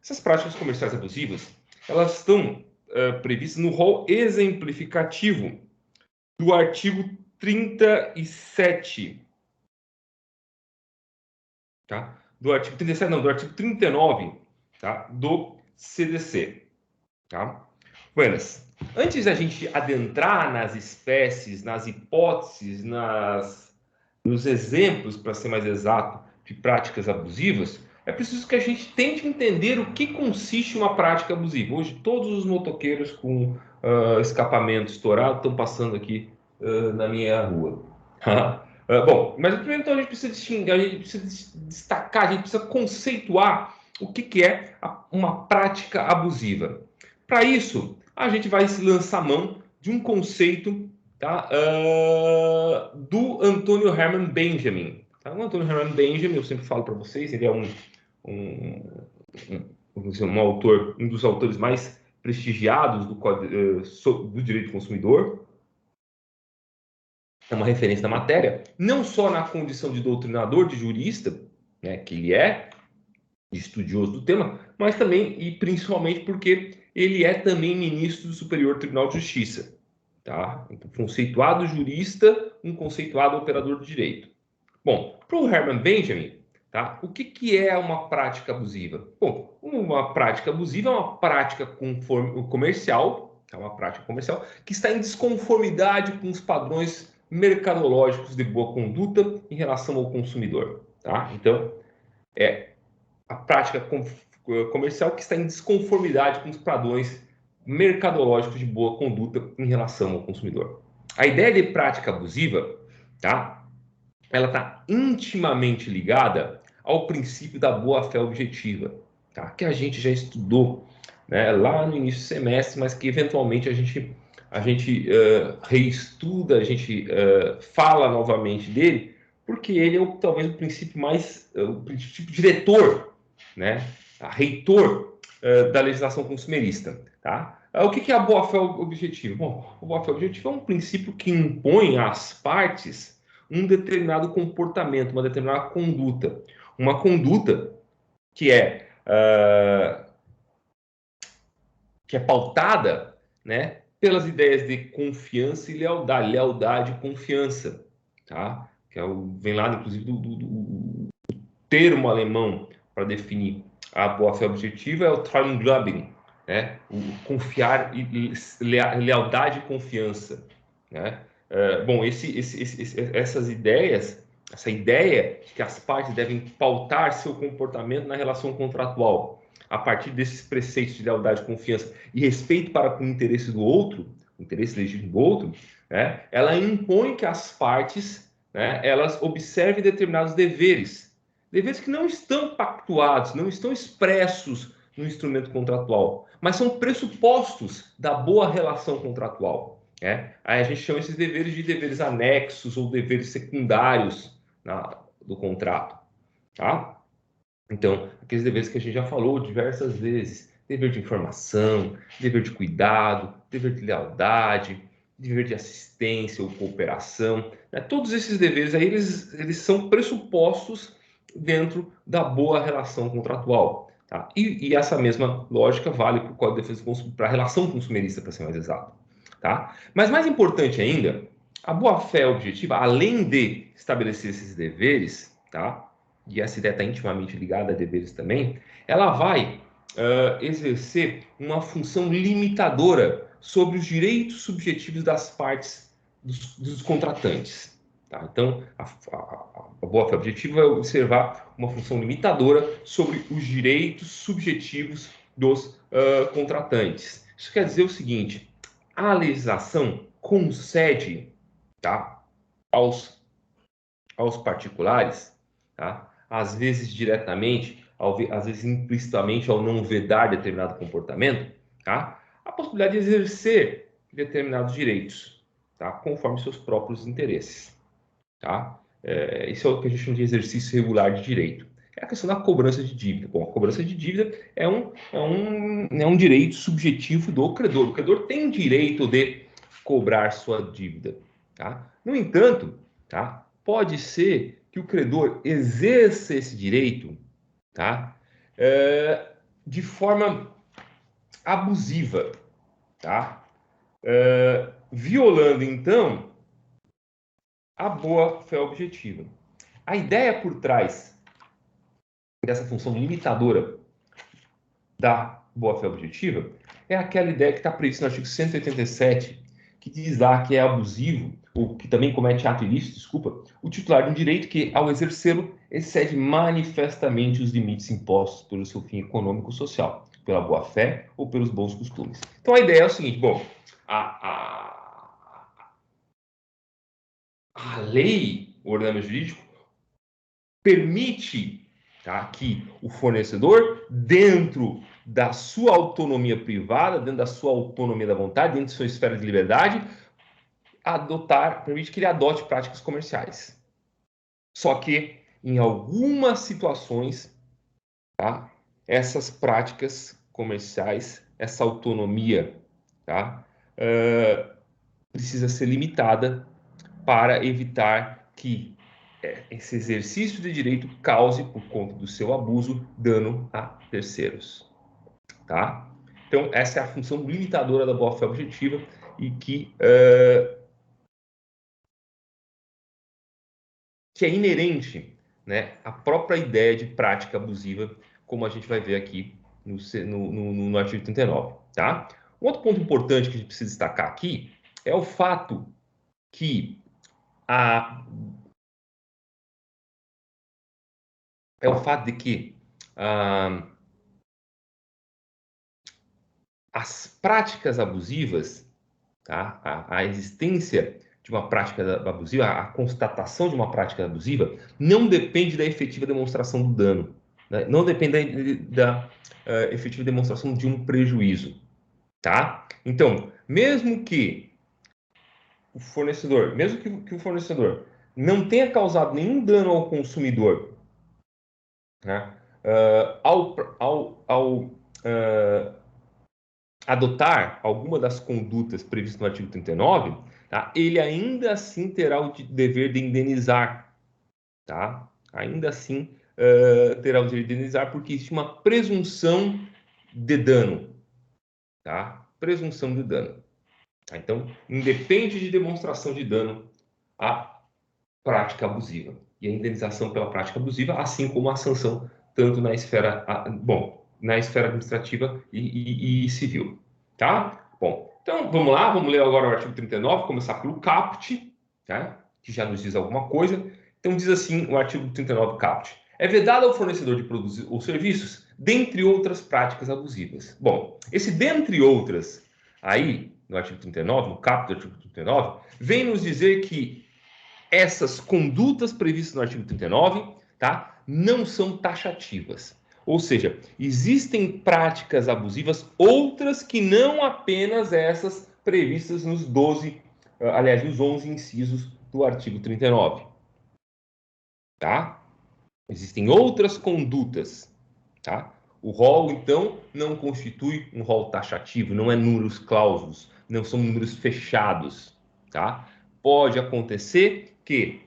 Essas práticas comerciais abusivas, elas estão previstas no rol exemplificativo do artigo 37, tá? Do artigo 37, não, do artigo 39, tá? Do CDC, tá? Buenas, antes da gente adentrar nas espécies, nas hipóteses, nos exemplos, para ser mais exato, de práticas abusivas, é preciso que a gente tente entender o que consiste uma prática abusiva. Hoje, todos os motoqueiros com escapamento estourado estão passando aqui na minha rua. Bom, mas primeiro então a gente precisa distinguir, a gente precisa destacar, a gente precisa conceituar o que é uma prática abusiva. Para isso, a gente vai se lançar mão de um conceito, tá, do Antonio Herman Benjamin. Tá? O Antonio Herman Benjamin, eu sempre falo para vocês, ele é um autor, um dos autores mais prestigiados do direito do consumidor. É uma referência da matéria, não só na condição de doutrinador, de jurista, né, que ele é, estudioso do tema, mas também e principalmente porque ele é também ministro do Superior Tribunal de Justiça, tá? Então, conceituado jurista, um conceituado operador de direito. Bom, para o Herman Benjamin, tá? O que é uma prática abusiva? Bom, uma prática abusiva é uma prática comercial, é uma prática comercial que está em desconformidade com os padrões mercadológicos de boa conduta em relação ao consumidor, tá? Então, a prática comercial que está em desconformidade com os padrões mercadológicos de boa conduta em relação ao consumidor. A ideia de prática abusiva, tá? Ela está intimamente ligada ao princípio da boa-fé objetiva, tá? Que a gente já estudou, né, lá no início do semestre, mas que eventualmente a gente reestuda, a gente fala novamente dele, porque ele é talvez o princípio mais, o princípio diretor, né, reitor da legislação consumerista. Tá? O que é a boa-fé objetiva? Bom, a boa-fé objetiva é um princípio que impõe às partes um determinado comportamento, uma determinada conduta. Uma conduta que é pautada, né, pelas ideias de confiança e lealdade. Lealdade e confiança. Tá? Que vem lá, inclusive, do termo alemão para definir a boa-fé objetiva é o Treuen Glauben, né? O confiar e lealdade e confiança, né? Bom, essas ideias, essa ideia de que as partes devem pautar seu comportamento na relação contratual a partir desses preceitos de lealdade, confiança e respeito para com o interesse do outro, o interesse legítimo do outro, né? Ela impõe que as partes, né, elas observem determinados deveres que não estão pactuados, não estão expressos no instrumento contratual, mas são pressupostos da boa relação contratual. Né? Aí a gente chama esses deveres de deveres anexos ou deveres secundários do contrato. Tá? Então, aqueles deveres que a gente já falou diversas vezes: dever de informação, dever de cuidado, dever de lealdade, dever de assistência ou cooperação. Né? Todos esses deveres aí, eles são pressupostos dentro da boa relação contratual. Tá? E essa mesma lógica vale para o Código de Defesa do Consumidor, para a relação consumerista, para ser mais exato. Tá? Mas mais importante ainda, a boa-fé objetiva, além de estabelecer esses deveres, tá? E essa ideia está intimamente ligada a deveres também, ela vai exercer uma função limitadora sobre os direitos subjetivos das partes dos contratantes. Tá? Então, a boa-fé objetiva vai observar uma função limitadora sobre os direitos subjetivos dos contratantes. Isso quer dizer o seguinte: a legislação concede, tá, aos particulares, tá, às vezes diretamente, às vezes implicitamente, ao não vedar determinado comportamento, tá, a possibilidade de exercer determinados direitos, tá, conforme seus próprios interesses. Tá? Isso é o que a gente chama de exercício regular de direito. É a questão da cobrança de dívida. Bom, a cobrança de dívida é um direito subjetivo do credor. O credor tem direito de cobrar sua dívida. Tá? No entanto, tá? Pode ser que o credor exerça esse direito, tá? de forma abusiva, tá? Violando, então, a boa-fé objetiva. A ideia por trás dessa função limitadora da boa-fé objetiva é aquela ideia que está prevista no artigo 187, que diz lá que é abusivo, ou que também comete ato ilícito, desculpa, o titular de um direito que, ao exercê-lo, excede manifestamente os limites impostos pelo seu fim econômico ou social, pela boa-fé ou pelos bons costumes. Então, a ideia é o seguinte, bom, a lei, o ordenamento jurídico, permite, tá, que o fornecedor, dentro da sua autonomia privada, dentro da sua autonomia da vontade, dentro da sua esfera de liberdade, permite que ele adote práticas comerciais. Só que, em algumas situações, tá, essas práticas comerciais, essa autonomia, tá, precisa ser limitada para evitar que esse exercício de direito cause, por conta do seu abuso, dano a terceiros. Tá? Então, essa é a função limitadora da boa-fé objetiva e que é inerente, né, à própria ideia de prática abusiva, como a gente vai ver aqui no artigo 39. Tá? Um outro ponto importante que a gente precisa destacar aqui é o fato que as práticas abusivas, tá? A existência de uma prática abusiva, a constatação de uma prática abusiva, não depende da efetiva demonstração do dano, né? Não depende da efetiva demonstração de um prejuízo. Tá? Então, mesmo que o fornecedor não tenha causado nenhum dano ao consumidor, né? Ao adotar alguma das condutas previstas no artigo 39, tá? Ele ainda assim terá o dever de indenizar. Tá? Ainda assim terá o dever de indenizar, porque existe uma presunção de dano. Tá? Presunção de dano. Tá? Então, independe de demonstração de dano a prática abusiva. E a indenização pela prática abusiva, assim como a sanção, tanto na esfera, na esfera administrativa e civil. Tá? Bom, então vamos lá, vamos ler agora o artigo 39, começar pelo caput, tá? Que já nos diz alguma coisa. Então diz assim o artigo 39 caput. É vedado ao fornecedor de produtos ou serviços, dentre outras práticas abusivas. Bom, esse dentre outras, aí, no artigo 39, no caput do artigo 39, vem nos dizer que essas condutas previstas no artigo 39, tá, não são taxativas. Ou seja, existem práticas abusivas outras que não apenas essas previstas nos 11 incisos do artigo 39. Tá? Existem outras condutas, tá? O rol, então, não constitui um rol taxativo, não é números clausos, não são números fechados, tá? Pode acontecer que,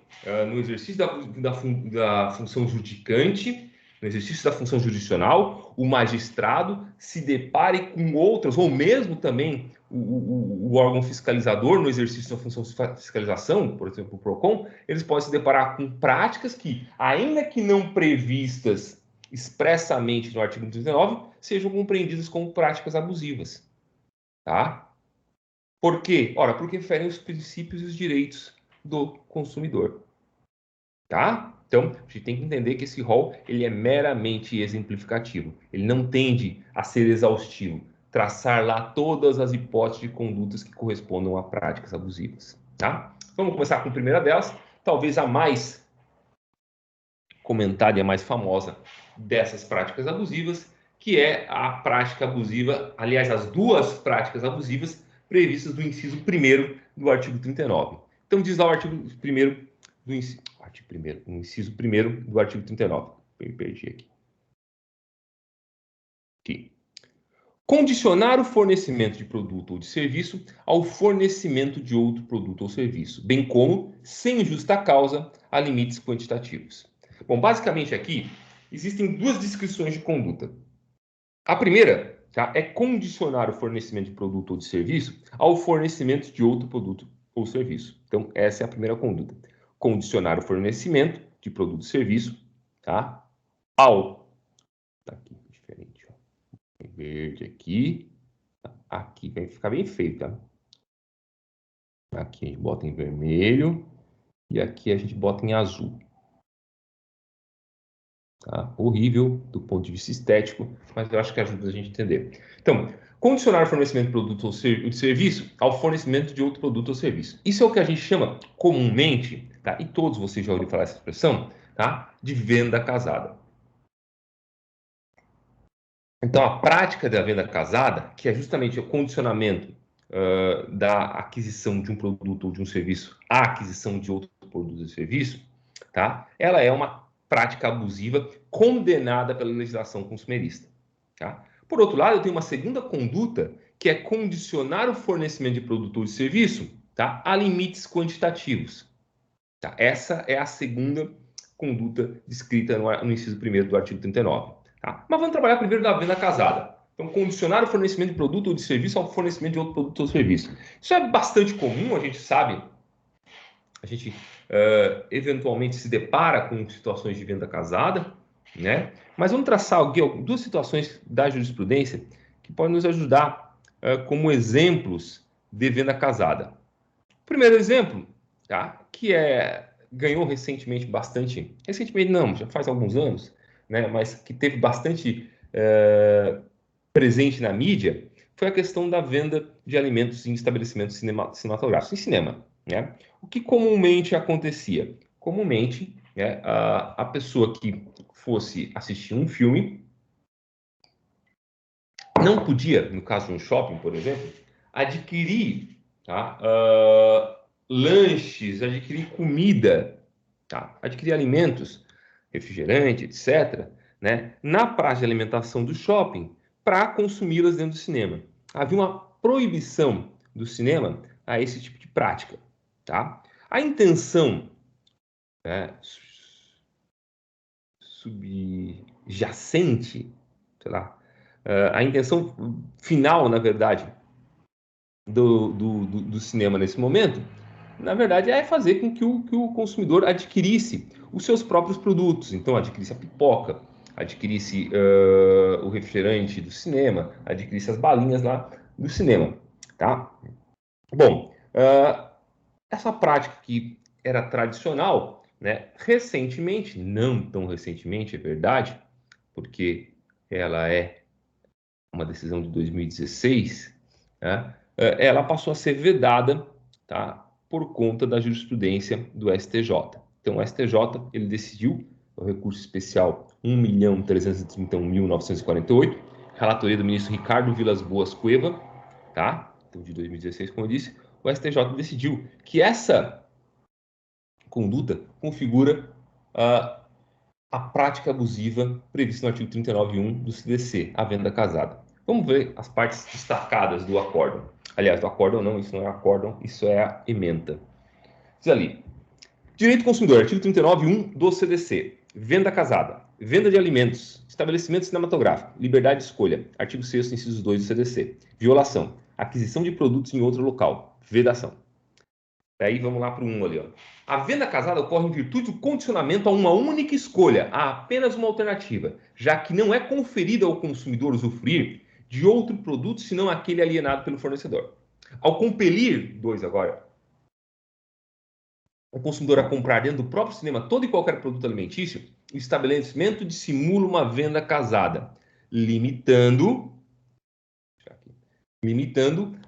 no exercício da função judicante, no exercício da função jurisdicional, o magistrado se depare com outras, ou mesmo também o órgão fiscalizador, no exercício da função de fiscalização, por exemplo, o PROCON, eles podem se deparar com práticas que, ainda que não previstas expressamente no artigo 39, sejam compreendidas como práticas abusivas. Tá? Por quê? Ora, porque ferem os princípios e os direitos do consumidor. Tá? Então, a gente tem que entender que esse rol ele é meramente exemplificativo. Ele não tende a ser exaustivo, traçar lá todas as hipóteses de condutas que correspondam a práticas abusivas. Tá? Vamos começar com a primeira delas, talvez a mais comentada e a mais famosa dessas práticas abusivas, que é a prática abusiva, aliás, as duas práticas abusivas previstas no inciso 1º do artigo 39. Então, diz lá o artigo 1º do inciso, no inciso 1º do artigo 39. Eu perdi aqui. Condicionar o fornecimento de produto ou de serviço ao fornecimento de outro produto ou serviço, bem como, sem justa causa, a limites quantitativos. Bom, basicamente aqui existem duas descrições de conduta. A primeira, tá, é condicionar o fornecimento de produto ou de serviço ao fornecimento de outro produto ou serviço. Então, essa é a primeira conduta. Condicionar o fornecimento de produto ou serviço, tá, ao... Tá aqui, diferente, ó. Verde aqui. Aqui vai ficar bem feio, tá? Aqui a gente bota em vermelho e aqui a gente bota em azul. Tá? Horrível do ponto de vista estético, mas eu acho que ajuda a gente a entender. Então, condicionar o fornecimento de produto ou de serviço ao fornecimento de outro produto ou serviço. Isso é o que a gente chama comumente, tá? E todos vocês já ouviram falar essa expressão, tá? De venda casada. Então, a prática da venda casada, que é justamente o condicionamento da aquisição de um produto ou de um serviço à aquisição de outro produto ou serviço, tá? Ela é uma prática abusiva condenada pela legislação consumerista. Tá? Por outro lado, eu tenho uma segunda conduta, que é condicionar o fornecimento de produto ou de serviço, tá, a limites quantitativos. Tá? Essa é a segunda conduta descrita no inciso 1º do artigo 39. Tá? Mas vamos trabalhar primeiro da venda casada. Então, condicionar o fornecimento de produto ou de serviço ao fornecimento de outro produto ou serviço. Isso é bastante comum, a gente sabe. A gente eventualmente se depara com situações de venda casada, né? Mas vamos traçar aqui duas situações da jurisprudência que podem nos ajudar como exemplos de venda casada. Primeiro exemplo, tá? Que ganhou recentemente bastante, recentemente não, já faz alguns anos, né? Mas que teve bastante presente na mídia, foi a questão da venda de alimentos em estabelecimentos cinematográficos, em cinema, né? O que comumente acontecia? Comumente, né, a pessoa que fosse assistir um filme não podia, no caso de um shopping, por exemplo, adquirir, tá, lanches, adquirir comida, tá, adquirir alimentos, refrigerante, etc., né, na praça de alimentação do shopping para consumi-las dentro do cinema. Havia uma proibição do cinema a esse tipo de prática. Tá? A intenção, né, subjacente, sei lá, a intenção final, na verdade, do cinema nesse momento, na verdade, é fazer com que o consumidor adquirisse os seus próprios produtos. Então, adquirisse a pipoca, adquirisse o refrigerante do cinema, adquirisse as balinhas lá do cinema. Tá? Bom, essa prática que era tradicional, né, recentemente, não tão recentemente, é verdade, porque ela é uma decisão de 2016, né, ela passou a ser vedada, tá, por conta da jurisprudência do STJ. Então, o STJ ele decidiu o recurso especial 1.331.948, relatoria do ministro Ricardo Vilas Boas Cueva, tá? Então, de 2016, como eu disse, o STJ decidiu que essa conduta configura a prática abusiva prevista no artigo 39.1 do CDC, a venda casada. Vamos ver as partes destacadas do acórdão. Aliás, do acórdão não, isso não é acórdão, isso é a ementa. Diz ali, direito do consumidor, artigo 39.1 do CDC, venda casada, venda de alimentos, estabelecimento cinematográfico, liberdade de escolha, artigo 6º, inciso 2 do CDC, violação, aquisição de produtos em outro local, vedação. Daí vamos lá para o 1 ali. Ó. A venda casada ocorre em virtude do condicionamento a uma única escolha, a apenas uma alternativa, já que não é conferida ao consumidor usufruir de outro produto senão aquele alienado pelo fornecedor. Ao compelir, 2 agora, o consumidor a comprar dentro do próprio cinema todo e qualquer produto alimentício, o estabelecimento dissimula uma venda casada, limitando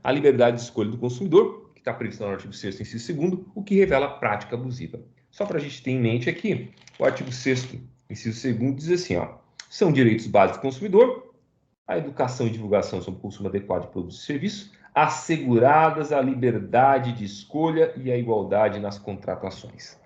a liberdade de escolha do consumidor, que está previsto no artigo 6º, inciso 2º, o que revela a prática abusiva. Só para a gente ter em mente aqui, o artigo 6º, inciso 2º, diz assim, ó, são direitos básicos do consumidor, a educação e divulgação sobre o consumo adequado de produtos e serviços, asseguradas a liberdade de escolha e a igualdade nas contratações.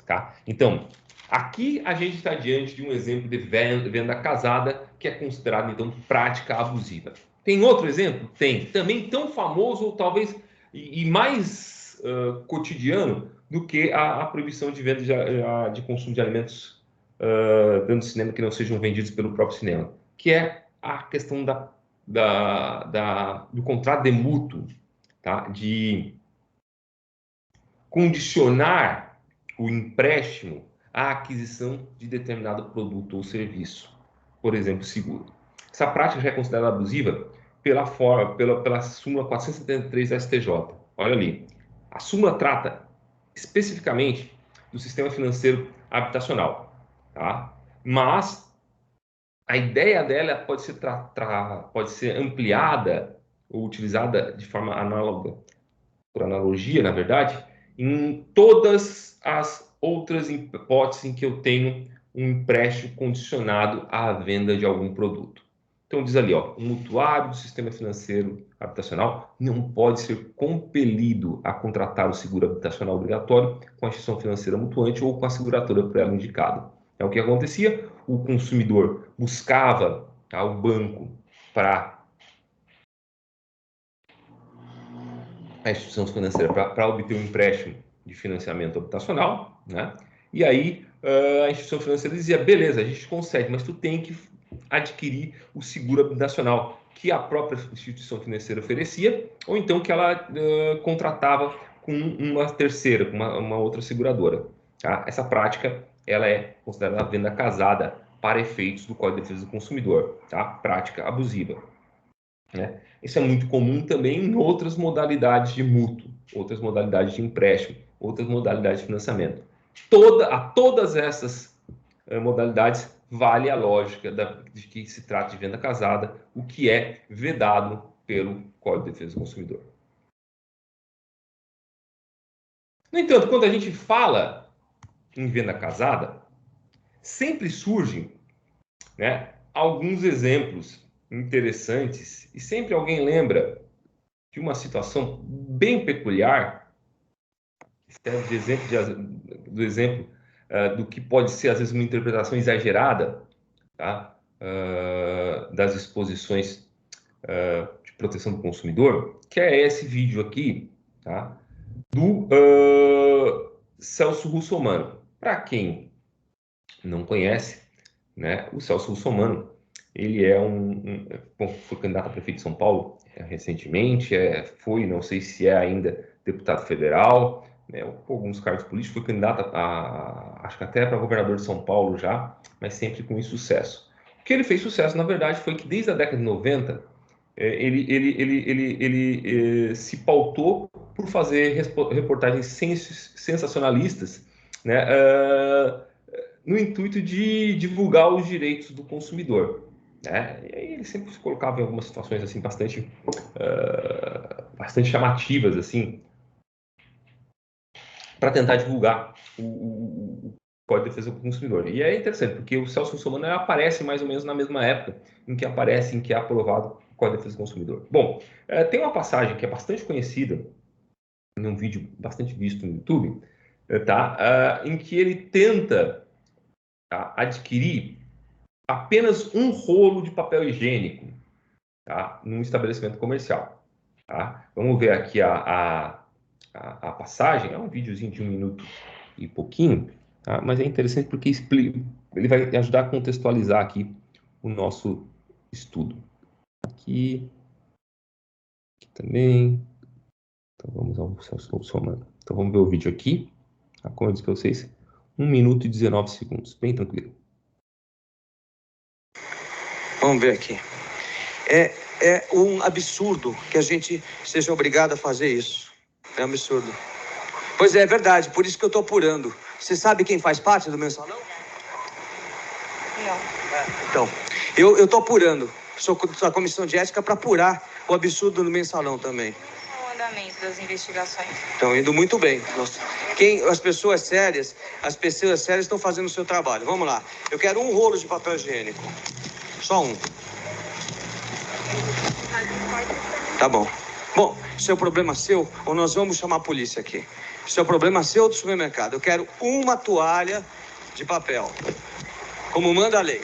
Tá? Então, aqui a gente está diante de um exemplo de venda casada que é considerado, então, prática abusiva. Tem outro exemplo? Tem. Também tão famoso, ou talvez, e mais cotidiano do que a proibição de venda de consumo de alimentos dentro do cinema que não sejam vendidos pelo próprio cinema, que é a questão do contrato de mútuo, tá? De condicionar o empréstimo à aquisição de determinado produto ou serviço, por exemplo, seguro. Essa prática já é considerada abusiva pela súmula 473 da STJ. Olha ali, a súmula trata especificamente do sistema financeiro habitacional, tá? Mas a ideia dela pode ser ampliada ou utilizada de forma análoga, por analogia, na verdade, em todas as outras hipóteses em que eu tenho um empréstimo condicionado à venda de algum produto. Então diz ali, ó, o mutuário do sistema financeiro habitacional não pode ser compelido a contratar o seguro habitacional obrigatório com a instituição financeira mutuante ou com a seguradora por ela indicada. É o que acontecia, o consumidor buscava, tá, o banco para a instituição financeira para obter um empréstimo de financiamento habitacional, né? E aí a instituição financeira dizia, beleza, a gente consegue, mas tu tem que adquirir o seguro habitacional que a própria instituição financeira oferecia, ou então que ela contratava com uma terceira, com uma outra seguradora. Tá? Essa prática ela é considerada venda casada para efeitos do Código de Defesa do Consumidor, tá? Prática abusiva. Né? Isso é muito comum também em outras modalidades de mútuo, outras modalidades de empréstimo, outras modalidades de financiamento. A todas essas modalidades vale a lógica de que se trata de venda casada, o que é vedado pelo Código de Defesa do Consumidor. No entanto, quando a gente fala em venda casada, sempre surgem, né, alguns exemplos interessantes e sempre alguém lembra de uma situação bem peculiar, do exemplo do que pode ser, às vezes, uma interpretação exagerada, tá? Das disposições de proteção do consumidor, que é esse vídeo aqui, tá? Do Celso Russomano. Para quem não conhece, né, o Celso Russomano, ele é foi candidato a prefeito de São Paulo recentemente, foi, não sei se é ainda deputado federal, né, alguns cargos políticos, foi candidato acho que até para governador de São Paulo já, mas sempre com insucesso. O que ele fez sucesso, na verdade, foi que desde a década de 90, ele se pautou por fazer reportagens sensacionalistas, né, no intuito de divulgar os direitos do consumidor. Né? E aí ele sempre se colocava em algumas situações assim bastante chamativas assim, para tentar divulgar o Código de Defesa do Consumidor. E é interessante, porque o Celso Russomano aparece mais ou menos na mesma época em que é aprovado o Código de Defesa do Consumidor. Bom, tem uma passagem que é bastante conhecida, em um vídeo bastante visto no YouTube, tá? Em que ele tenta, tá, adquirir apenas um rolo de papel higiênico, tá, num estabelecimento comercial. Tá? Vamos ver aqui a passagem, é um videozinho de 1 minuto e pouquinho, tá? Mas é interessante porque ele vai ajudar a contextualizar aqui o nosso estudo. Aqui também. Então vamos ao somando. Então vamos ver o vídeo aqui. Tá? Como eu disse para vocês, 1 minuto e 19 segundos, bem tranquilo. Vamos ver aqui. É um absurdo que a gente seja obrigado a fazer isso. É um absurdo. Pois é verdade, por isso que eu estou apurando. Você sabe quem faz parte do mensalão? Não. Então, eu estou apurando. Sou da comissão de ética para apurar o absurdo do mensalão também. Como é o andamento das investigações? Estão indo muito bem. As pessoas sérias estão fazendo o seu trabalho. Vamos lá. Eu quero um rolo de papel higiênico. Só um. Tá bom. Bom, isso é o problema seu ou nós vamos chamar a polícia aqui? Isso é o problema seu do supermercado. Eu quero uma toalha de papel, como manda a lei.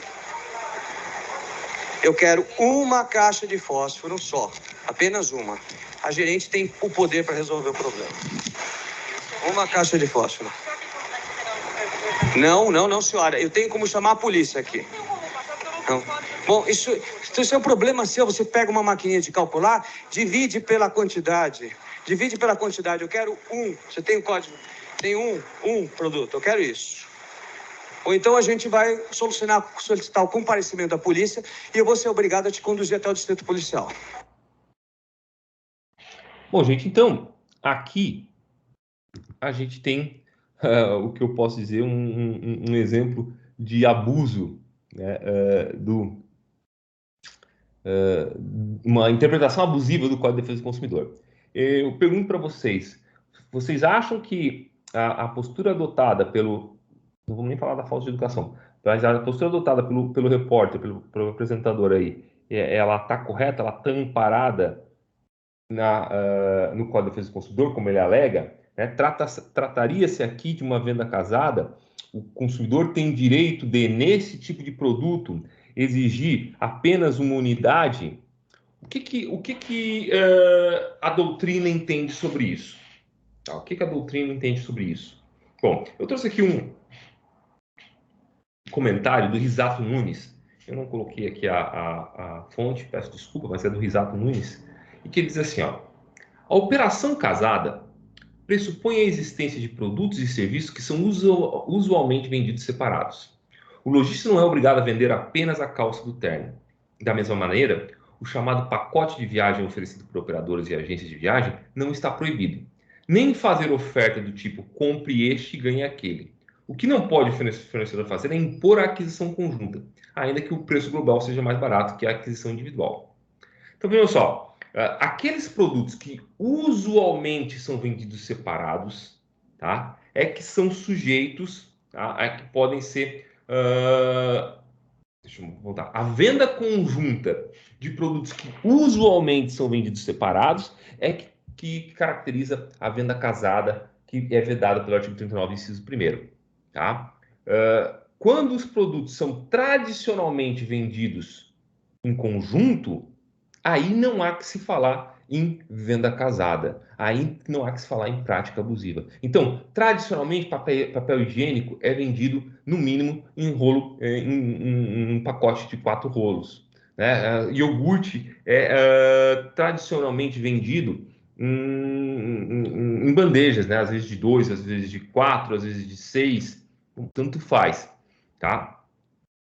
Eu quero uma caixa de fósforo só, apenas uma. A gerente tem o poder para resolver o problema. Uma caixa de fósforo. Não, senhora. Eu tenho como chamar a polícia aqui. Não. Bom, isso Então, isso é um problema seu. Você pega uma maquininha de calcular, divide pela quantidade. Divide pela quantidade. Eu quero um. Você tem o código? Tem um produto. Eu quero isso. Ou então a gente vai solicitar o comparecimento da polícia e eu vou ser obrigado a te conduzir até o distrito policial. Bom, gente, então, aqui a gente tem o que eu posso dizer, um exemplo de abuso, né, uma interpretação abusiva do Código de Defesa do Consumidor. Eu pergunto para vocês, vocês acham que a postura adotada pelo... Não vamos nem falar da falta de educação, mas a postura adotada pelo repórter, pelo apresentador aí, ela está correta, ela está amparada no Código de Defesa do Consumidor, como ele alega, né? Trataria-se aqui de uma venda casada, o consumidor tem direito de, nesse tipo de produto, exigir apenas uma unidade. O que a doutrina entende sobre isso? Tá? O que a doutrina entende sobre isso? Bom, eu trouxe aqui um comentário do Risato Nunes. Eu não coloquei aqui a fonte, peço desculpa, mas é do Risato Nunes. E que ele diz assim, ó: a operação casada pressupõe a existência de produtos e serviços que são usualmente vendidos separados. O lojista não é obrigado a vender apenas a calça do terno. Da mesma maneira, o chamado pacote de viagem oferecido por operadoras e agências de viagem não está proibido. Nem fazer oferta do tipo compre este e ganhe aquele. O que não pode o fornecedor fazer é impor a aquisição conjunta, ainda que o preço global seja mais barato que a aquisição individual. Então, vejam só, aqueles produtos que usualmente são vendidos separados, tá? É que são sujeitos, tá? É que podem ser... deixa eu voltar. A venda conjunta de produtos que usualmente são vendidos separados é que caracteriza a venda casada, que é vedada pelo artigo 39, inciso 1º, tá? Quando os produtos são tradicionalmente vendidos em conjunto, aí não há que se falar em venda casada, aí não há que se falar em prática abusiva. Então, tradicionalmente, papel higiênico é vendido, no mínimo, em rolo, em um pacote de 4 rolos. Né? Iogurte é tradicionalmente vendido em bandejas, né? Às vezes de 2, às vezes de 4, às vezes de 6, tanto faz. Tá?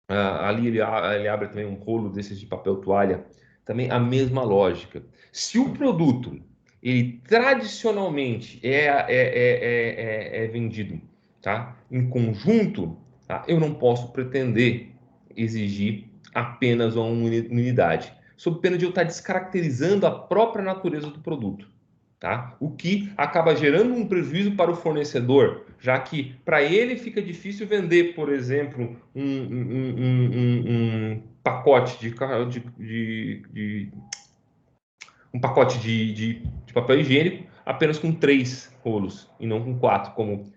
Ali ele abre também um rolo desses de papel toalha, também a mesma lógica. Se o produto ele tradicionalmente é vendido, tá, em conjunto, tá, eu não posso pretender exigir apenas uma unidade, sob pena de eu estar descaracterizando a própria natureza do produto. Tá? O que acaba gerando um prejuízo para o fornecedor, já que para ele fica difícil vender, por exemplo, um pacote um pacote de papel higiênico apenas com 3 rolos e não com 4, como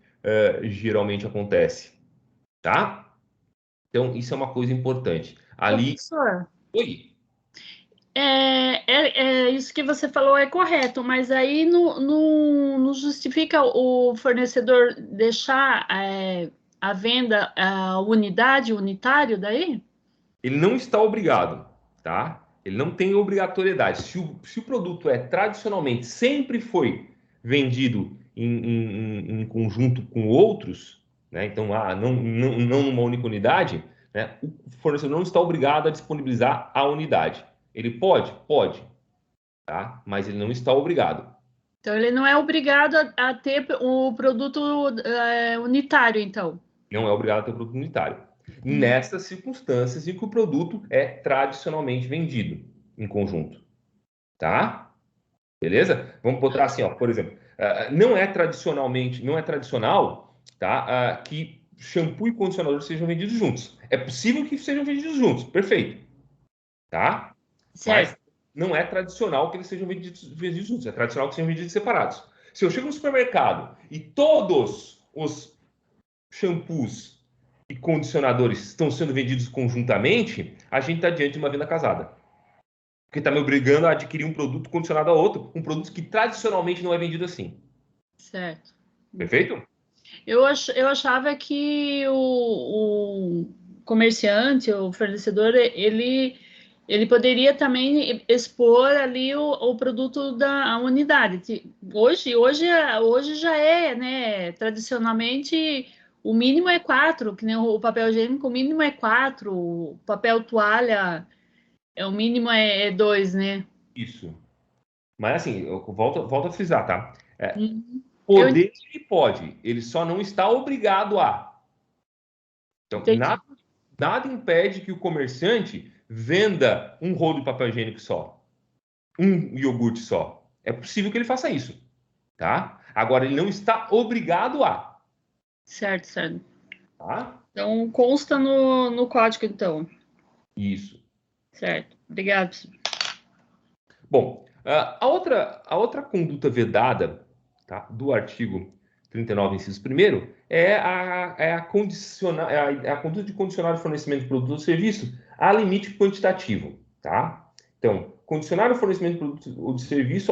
geralmente acontece. Tá? Então, isso é uma coisa importante. Ali. Professor, Oi. isso que você falou é correto, mas aí não justifica o fornecedor deixar a venda, a unidade, unitário daí? Ele não está obrigado, tá? Ele não tem obrigatoriedade. Se o produto tradicionalmente sempre foi vendido em conjunto com outros, né? Então, não numa única unidade, né? O fornecedor não está obrigado a disponibilizar a unidade. Ele pode, tá? Mas ele não está obrigado. Então, ele não é obrigado a ter o produto unitário, então. Não é obrigado a ter produto unitário. Nessas circunstâncias em que o produto é tradicionalmente vendido em conjunto. Tá? Beleza? Vamos botar assim, ó, por exemplo, não é tradicional, tá, que shampoo e condicionador sejam vendidos juntos. É possível que sejam vendidos juntos, perfeito. Tá? Certo. Mas não é tradicional que eles sejam vendidos juntos, é tradicional que sejam vendidos separados. Se eu chego no supermercado e todos os shampoos e condicionadores estão sendo vendidos conjuntamente, a gente está diante de uma venda casada. Porque está me obrigando a adquirir um produto condicionado a outro, um produto que tradicionalmente não é vendido assim. Certo. Perfeito? Eu achava que o comerciante, o fornecedor, ele Ele poderia também expor ali o produto da unidade. Hoje já é, né? Tradicionalmente, o mínimo é 4, que nem o papel higiênico, o mínimo é 4, o papel toalha, o mínimo é 2, né? Isso. Mas assim, eu volto a frisar, tá? Eu Poder ele pode, ele só não está obrigado a. Então, entendi. nada impede que o comerciante venda um rolo de papel higiênico só, um iogurte só. É possível que ele faça isso, tá? Agora, ele não está obrigado a, Certo, certo. tá? Então, consta no código, então. Isso. Certo. Obrigado, professor. Bom, a outra conduta vedada, tá, do artigo 39, inciso 1º, é a conduta de condicionar o fornecimento de produto ou serviço a limite quantitativo, tá? Então, condicionar o fornecimento de produto ou de serviço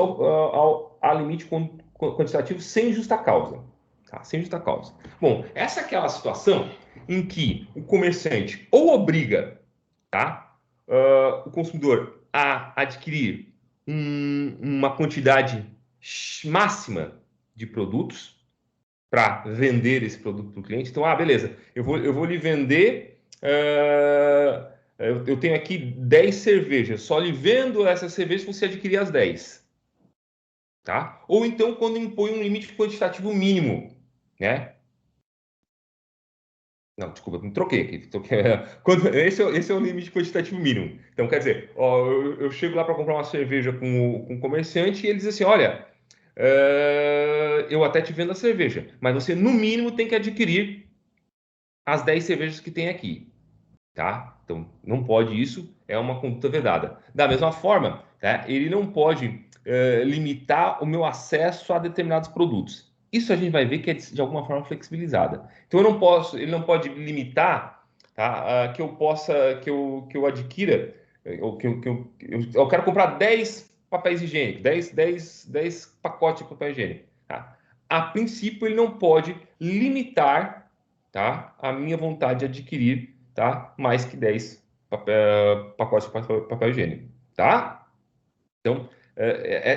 a limite quantitativo sem justa causa, tá? Sem justa causa. Bom, essa é aquela situação em que o comerciante ou obriga, tá, o consumidor a adquirir uma quantidade máxima de produtos para vender esse produto para o cliente. Então, beleza, eu vou lhe vender. Eu tenho aqui 10 cervejas, só lhe vendo essas cervejas se você adquirir as 10. Tá? Ou então, quando impõe um limite quantitativo mínimo, né? Não, desculpa, me troquei aqui. Esse é o limite quantitativo mínimo. Então, quer dizer, ó, eu chego lá para comprar uma cerveja com o comerciante e ele diz assim: olha, eu até te vendo a cerveja, mas você, no mínimo, tem que adquirir as 10 cervejas que tem aqui. Tá? Então, não pode isso, é uma conduta vedada. Da mesma forma, tá? Ele não pode limitar o meu acesso a determinados produtos. Isso a gente vai ver que é de alguma forma flexibilizada. Então, ele não pode limitar, tá? Que eu adquira, ou eu quero comprar 10 papéis higiênicos, 10 pacotes de papel higiênico. Tá? A princípio, ele não pode limitar, tá, a minha vontade de adquirir, tá, mais que 10 pacotes de papel higiênico. Tá? Então,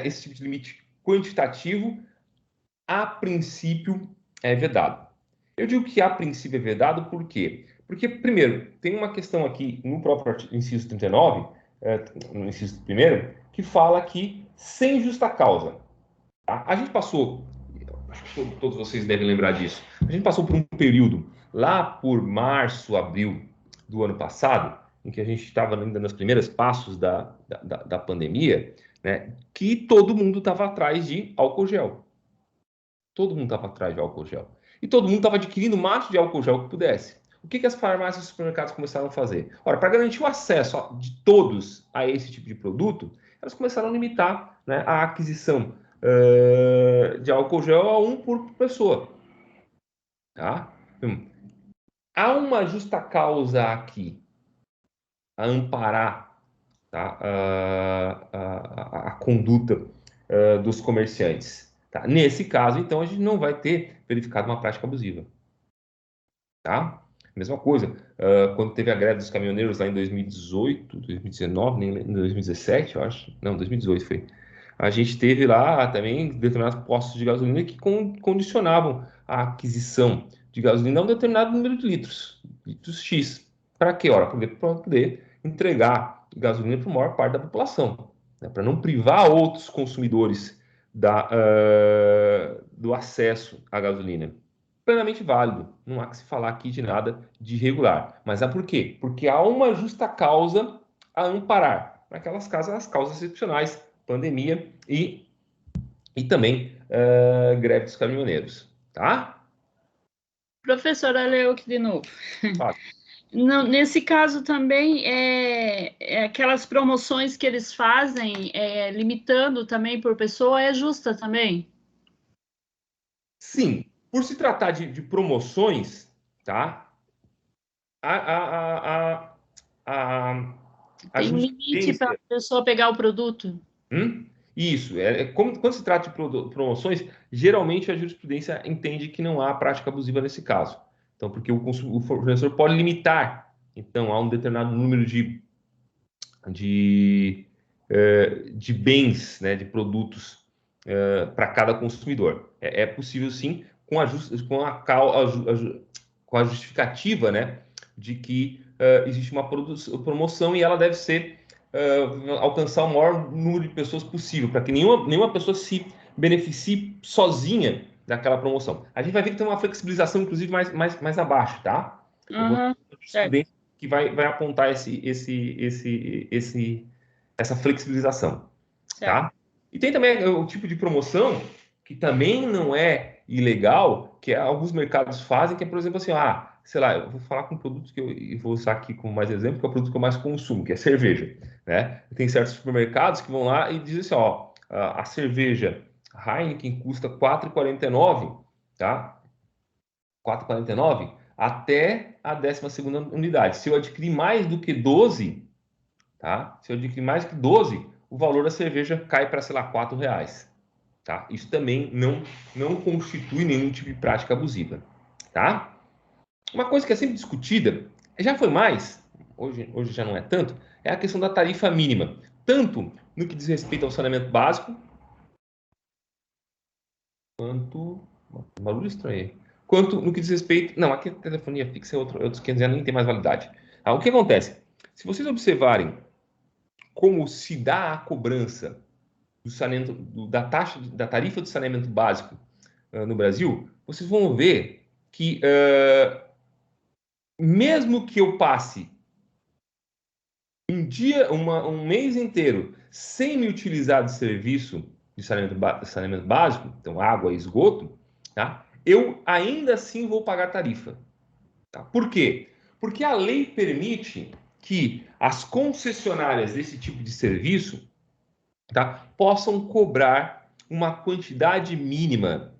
esse tipo de limite quantitativo, a princípio, é vedado. Eu digo que a princípio é vedado por quê? Porque, primeiro, tem uma questão aqui no próprio inciso 39, no inciso 1º, que fala que sem justa causa. Tá? A gente passou, acho que todos vocês devem lembrar disso, a gente passou por um período lá por março, abril do ano passado, em que a gente estava ainda nos primeiros passos da pandemia, né, que todo mundo estava atrás de álcool gel. Todo mundo estava atrás de álcool gel. E todo mundo estava adquirindo o máximo de álcool gel que pudesse. O que as farmácias e supermercados começaram a fazer? Ora, para garantir o acesso de todos a esse tipo de produto, elas começaram a limitar, né, a aquisição de álcool gel a 1 por pessoa. Tá? Há uma justa causa aqui a amparar, tá, a conduta dos comerciantes. Tá? Nesse caso, então, a gente não vai ter verificado uma prática abusiva. Tá? Mesma coisa, quando teve a greve dos caminhoneiros lá em 2018, 2019, nem em 2017, eu acho. Não, 2018 foi. A gente teve lá também determinados postos de gasolina que condicionavam a aquisição de gasolina a um determinado número de litros X. Para quê? Ora, para poder entregar gasolina para a maior parte da população, né? Para não privar outros consumidores do acesso à gasolina. Plenamente válido, não há que se falar aqui de nada de irregular. Mas por quê? Porque há uma justa causa a amparar. Naquelas causas, as causas excepcionais, pandemia e também greve dos caminhoneiros. Tá? Professora, leu aqui de novo. Ah, Nesse caso também, aquelas promoções que eles fazem, limitando também por pessoa, é justa também? sim, por se tratar de promoções, tá? A, a, a, a, a Tem um limite para a jurisprudência. pessoa pegar o produto? Isso, quando se trata de promoções, geralmente a jurisprudência entende que não há prática abusiva nesse caso. Então, porque o fornecedor pode limitar, então, a um determinado número de bens, né, de produtos para cada consumidor. É possível, sim, com a justificativa, né, de que existe uma promoção e ela deve ser alcançar o maior número de pessoas possível, para que nenhuma pessoa se beneficie sozinha daquela promoção. A gente vai ver que tem uma flexibilização, inclusive, mais abaixo, tá? Eu vou ter uma jurisprudência que vai apontar essa flexibilização, tá? E tem também o tipo de promoção que também não é ilegal, que alguns mercados fazem, que é, por exemplo, assim, sei lá, eu vou falar com produtos que eu vou usar aqui como mais exemplo, que é o produto que eu mais consumo, que é cerveja, né? Tem certos supermercados que vão lá e dizem assim, ó, a cerveja Heineken custa R$ 4,49, tá? 4,49 até a 12ª unidade. Se eu adquirir mais do que 12, tá? Se eu adquirir mais do que 12, o valor da cerveja cai para, sei lá, R$ 4. Tá? Isso também não constitui nenhum tipo de prática abusiva. Tá? Uma coisa que é sempre discutida, já foi mais, hoje já não é tanto, é a questão da tarifa mínima. Tanto no que diz respeito ao saneamento básico, quanto. Barulho estranho aí. Quanto no que diz respeito. Não, aqui a telefonia fixa é outros 500 já nem tem mais validade. O que acontece? Se vocês observarem como se dá a cobrança do saneamento, da taxa, da tarifa do saneamento básico no Brasil, vocês vão ver que mesmo que eu passe um mês inteiro sem me utilizar de serviço de saneamento básico, então água e esgoto, tá? Eu ainda assim vou pagar tarifa. Tá? Por quê? Porque a lei permite que as concessionárias desse tipo de serviço, tá, possam cobrar uma quantidade mínima,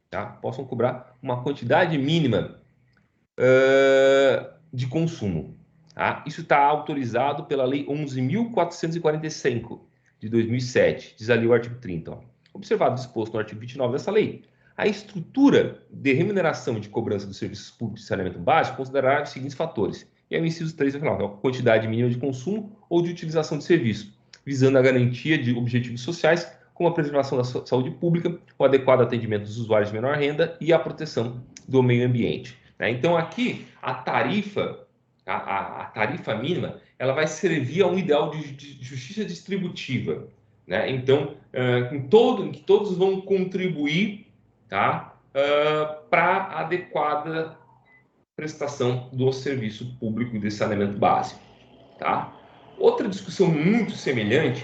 tá? Possam cobrar uma quantidade mínima de consumo. Tá? Isso está autorizado pela Lei 11.445 de 2007, diz ali o artigo 30. Ó. Observado o disposto no artigo 29 dessa lei, a estrutura de remuneração e de cobrança dos serviços públicos de saneamento básico considerará os seguintes fatores. E aí o inciso 3 vai falar, a quantidade mínima de consumo ou de utilização de serviço, visando a garantia de objetivos sociais, como a preservação da saúde pública, o adequado atendimento dos usuários de menor renda e a proteção do meio ambiente. Então, aqui, a tarifa mínima, ela vai servir a um ideal de justiça distributiva. Né? Então, em que todos vão contribuir, tá? Para a adequada prestação do serviço público de saneamento básico. Tá? Outra discussão muito semelhante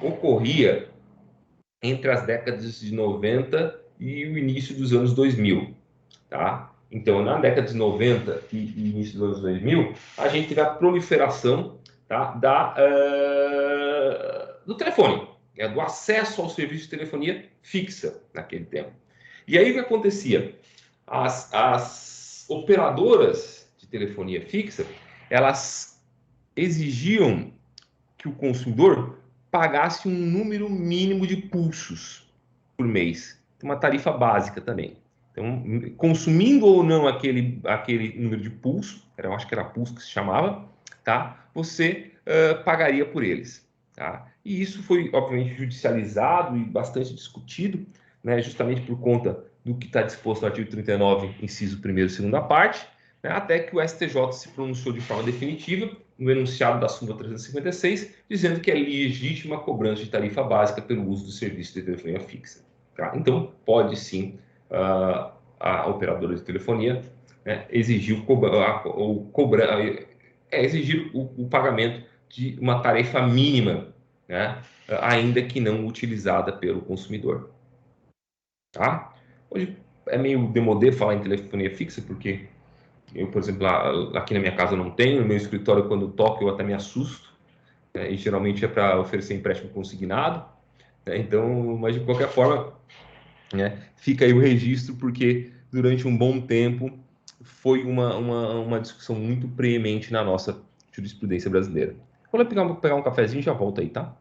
ocorria entre as décadas de 90 e o início dos anos 2000. Tá? Então, na década de 90 e início dos anos 2000, a gente teve a proliferação, tá, do telefone, né, do acesso ao serviço de telefonia fixa naquele tempo. E aí o que acontecia? As operadoras de telefonia fixa, elas exigiam que o consumidor pagasse um número mínimo de pulsos por mês. Uma tarifa básica também. Então, consumindo ou não aquele número de pulso, eu acho que era pulso que se chamava, tá? Você pagaria por eles. Tá? E isso foi, obviamente, judicializado e bastante discutido, né? Justamente por conta do que está disposto no artigo 39, inciso 1º e 2ª parte, né? Até que o STJ se pronunciou de forma definitiva no enunciado da súmula 356, dizendo que é legítima a cobrança de tarifa básica pelo uso do serviço de telefonia fixa. Tá? Então, pode sim a operadora de telefonia, né, exigir o pagamento de uma tarifa mínima, né, ainda que não utilizada pelo consumidor. Tá? Hoje é meio demodê falar em telefonia fixa, porque eu, por exemplo, aqui na minha casa não tenho, no meu escritório, quando toco, eu até me assusto, né, e geralmente é para oferecer empréstimo consignado. Né, então, mas de qualquer forma, né, fica aí o registro, porque durante um bom tempo foi uma discussão muito preemente na nossa jurisprudência brasileira. Vou pegar um cafezinho e já volto aí, tá?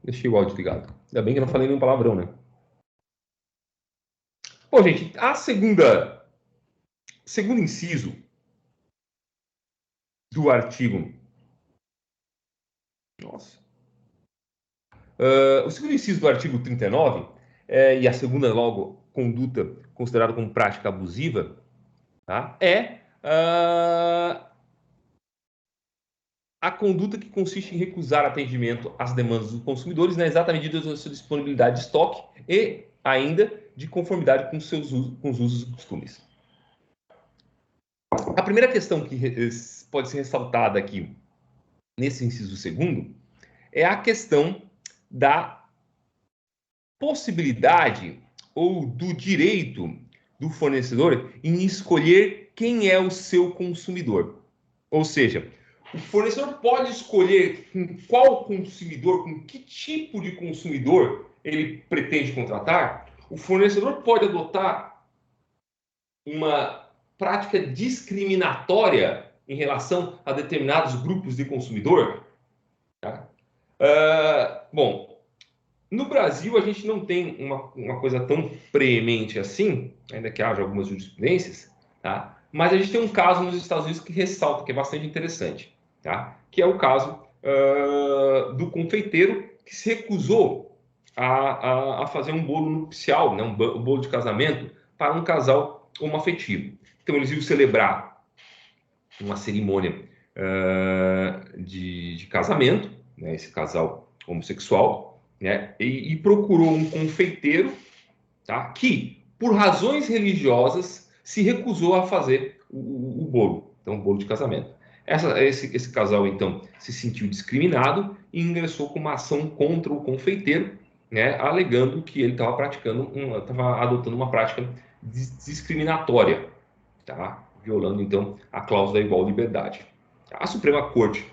Deixei o áudio ligado. Ainda bem que eu não falei nenhum palavrão, né? Bom, gente, a segundo inciso do artigo... Nossa. O segundo inciso do artigo 39, e a segunda, logo, conduta considerada como prática abusiva, tá? A conduta que consiste em recusar atendimento às demandas dos consumidores na exata medida da sua disponibilidade de estoque e ainda de conformidade com os usos e costumes. A primeira questão que pode ser ressaltada aqui nesse inciso segundo é a questão da possibilidade ou do direito do fornecedor em escolher quem é o seu consumidor. Ou seja, o fornecedor pode escolher com qual consumidor, com que tipo de consumidor ele pretende contratar. O fornecedor pode adotar uma prática discriminatória em relação a determinados grupos de consumidor. Tá? Bom, no Brasil a gente não tem uma coisa tão preemente assim, ainda que haja algumas jurisprudências, tá? Mas a gente tem um caso nos Estados Unidos que ressalta, que é bastante interessante, tá? Que é o caso do confeiteiro que se recusou a fazer um bolo nupcial, né? Um bolo de casamento para um casal homoafetivo. Então eles iam celebrar uma cerimônia de casamento, né? Esse casal homossexual, né? E procurou um confeiteiro, tá? Que, por razões religiosas, se recusou a fazer o bolo, então o bolo de casamento. Esse casal, então, se sentiu discriminado e ingressou com uma ação contra o confeiteiro, né? Alegando que ele estava adotando uma prática discriminatória, tá? Violando, então, a cláusula da igual liberdade. A Suprema Corte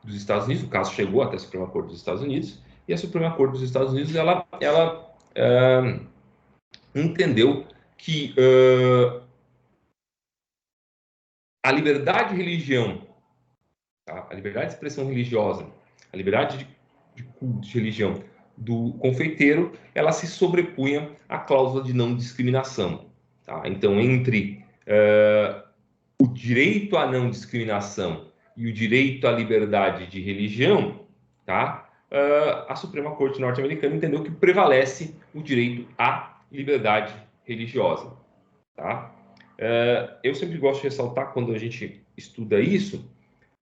dos Estados Unidos, o caso chegou até a Suprema Corte dos Estados Unidos, e a Suprema Corte dos Estados Unidos, ela entendeu que a liberdade de religião, tá? A liberdade de expressão religiosa, a liberdade de culto, de religião do confeiteiro, ela se sobrepunha à cláusula de não discriminação. Tá? Então, entre o direito à não discriminação e o direito à liberdade de religião, tá? A Suprema Corte norte-americana entendeu que prevalece o direito à liberdade religiosa. Tá? Eu sempre gosto de ressaltar, quando a gente estuda isso,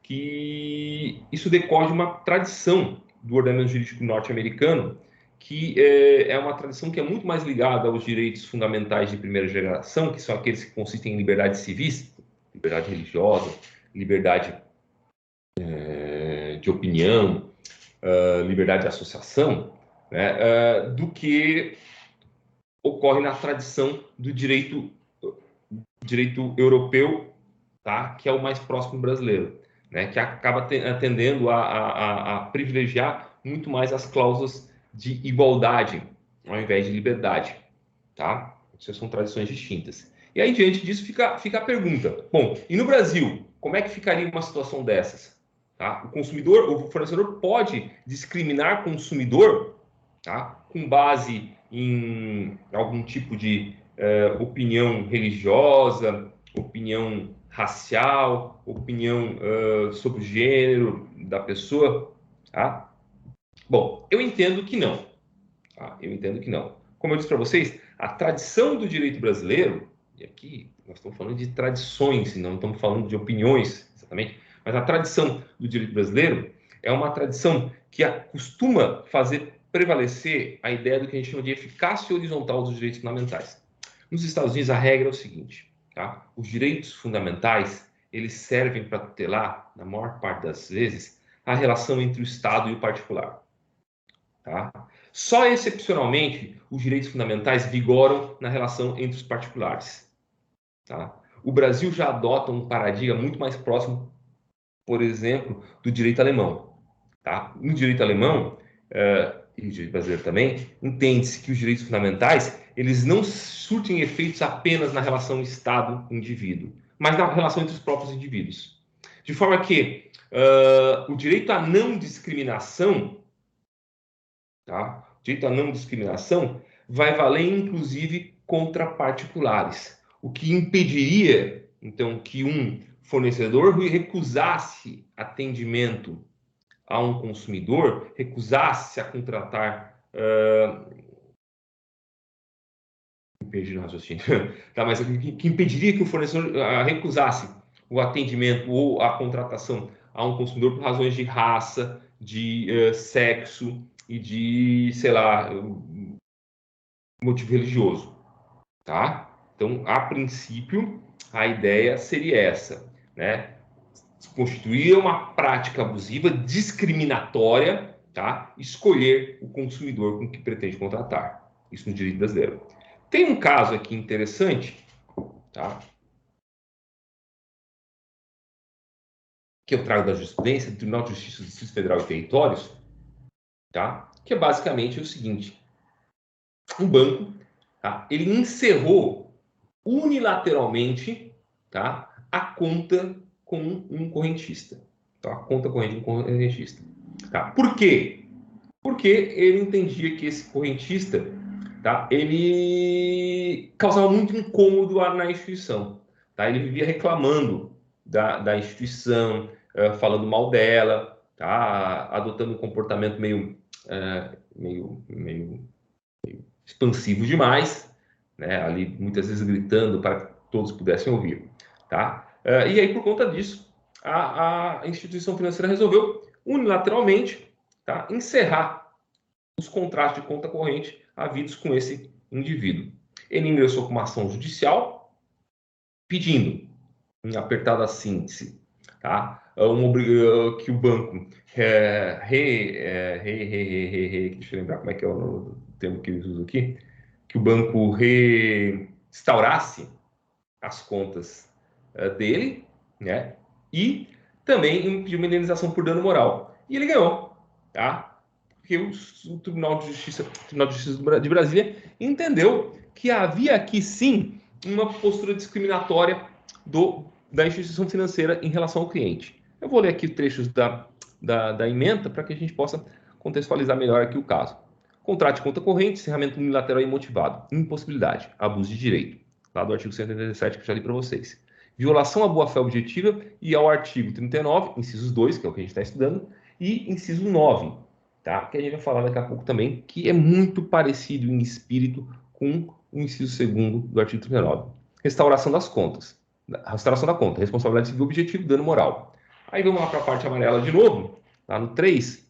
que isso decorre de uma tradição do ordenamento jurídico norte-americano, que é uma tradição que é muito mais ligada aos direitos fundamentais de primeira geração, que são aqueles que consistem em liberdades civis, liberdade religiosa, liberdade de opinião, liberdade de associação, né, do que ocorre na tradição do direito europeu, tá, que é o mais próximo brasileiro, né, que acaba tendendo a privilegiar muito mais as cláusulas de igualdade ao invés de liberdade, tá? Essas são tradições distintas. E aí, diante disso, fica a pergunta. Bom, e no Brasil, como é que ficaria uma situação dessas? Tá? O fornecedor pode discriminar consumidor, tá? Com base em algum tipo de opinião religiosa, opinião racial, opinião sobre o gênero da pessoa, tá? Bom, eu entendo que não. Tá? Eu entendo que não. Como eu disse para vocês, a tradição do direito brasileiro, e aqui nós estamos falando de tradições, não estamos falando de opiniões, exatamente, mas a tradição do direito brasileiro é uma tradição que costuma fazer prevalecer a ideia do que a gente chama de eficácia horizontal dos direitos fundamentais. Nos Estados Unidos, a regra é o seguinte, tá? Os direitos fundamentais, eles servem para tutelar, na maior parte das vezes, a relação entre o Estado e o particular. Tá? Só excepcionalmente os direitos fundamentais vigoram na relação entre os particulares. Tá? O Brasil já adota um paradigma muito mais próximo, por exemplo, do direito alemão. Tá? No direito alemão, e direito brasileiro também, entende-se que os direitos fundamentais eles não surtem efeitos apenas na relação Estado-indivíduo, mas na relação entre os próprios indivíduos. De forma que o direito à não discriminação, tá? O direito à não discriminação vai valer, inclusive, contra particulares, o que impediria, então, que um fornecedor recusasse atendimento a um consumidor, recusasse a contratar... perdi no raciocínio. Tá, mas que impediria que o fornecedor recusasse o atendimento ou a contratação a um consumidor por razões de raça, de sexo e de, sei lá, motivo religioso. Tá? Então, a princípio, a ideia seria essa, né? Constituir uma prática abusiva, discriminatória, tá? Escolher o consumidor com que pretende contratar. Isso no direito brasileiro. Tem um caso aqui interessante, tá? Que eu trago da jurisprudência do Tribunal de Justiça do Distrito Federal e Territórios, tá? Que é basicamente o seguinte: um banco, tá? Ele encerrou unilateralmente, tá? A conta com um correntista, tá? A conta corrente com um correntista, tá? Por quê? Porque ele entendia que esse correntista, tá? Ele causava muito incômodo na instituição, tá? Ele vivia reclamando da instituição, falando mal dela, tá? Adotando um comportamento meio expansivo demais, né? Ali muitas vezes gritando para que todos pudessem ouvir, tá? E aí, por conta disso, a instituição financeira resolveu unilateralmente, tá? Encerrar os contratos de conta corrente havidos com esse indivíduo. Ele ingressou com uma ação judicial pedindo, em apertada síntese, tá? Que o banco deixa eu lembrar como é que é o termo que eles usam aqui, que o banco restaurasse as contas dele, né? E também pediu uma indenização por dano moral. E ele ganhou, tá? Porque o Tribunal de Justiça de Brasília entendeu que havia aqui sim uma postura discriminatória da instituição financeira em relação ao cliente. Eu vou ler aqui trechos da ementa para que a gente possa contextualizar melhor aqui o caso. Contrato de conta corrente, encerramento unilateral e imotivado, impossibilidade, abuso de direito, lá do artigo 187 que eu já li para vocês. Violação à boa-fé objetiva e ao artigo 39, incisos 2, que é o que a gente está estudando, e inciso 9, tá? Que a gente vai falar daqui a pouco também, que é muito parecido em espírito com o inciso 2º do artigo 39. Restauração das contas. Restauração da conta, responsabilidade civil objetivo, dano moral. Aí vamos lá para a parte amarela de novo, lá no 3.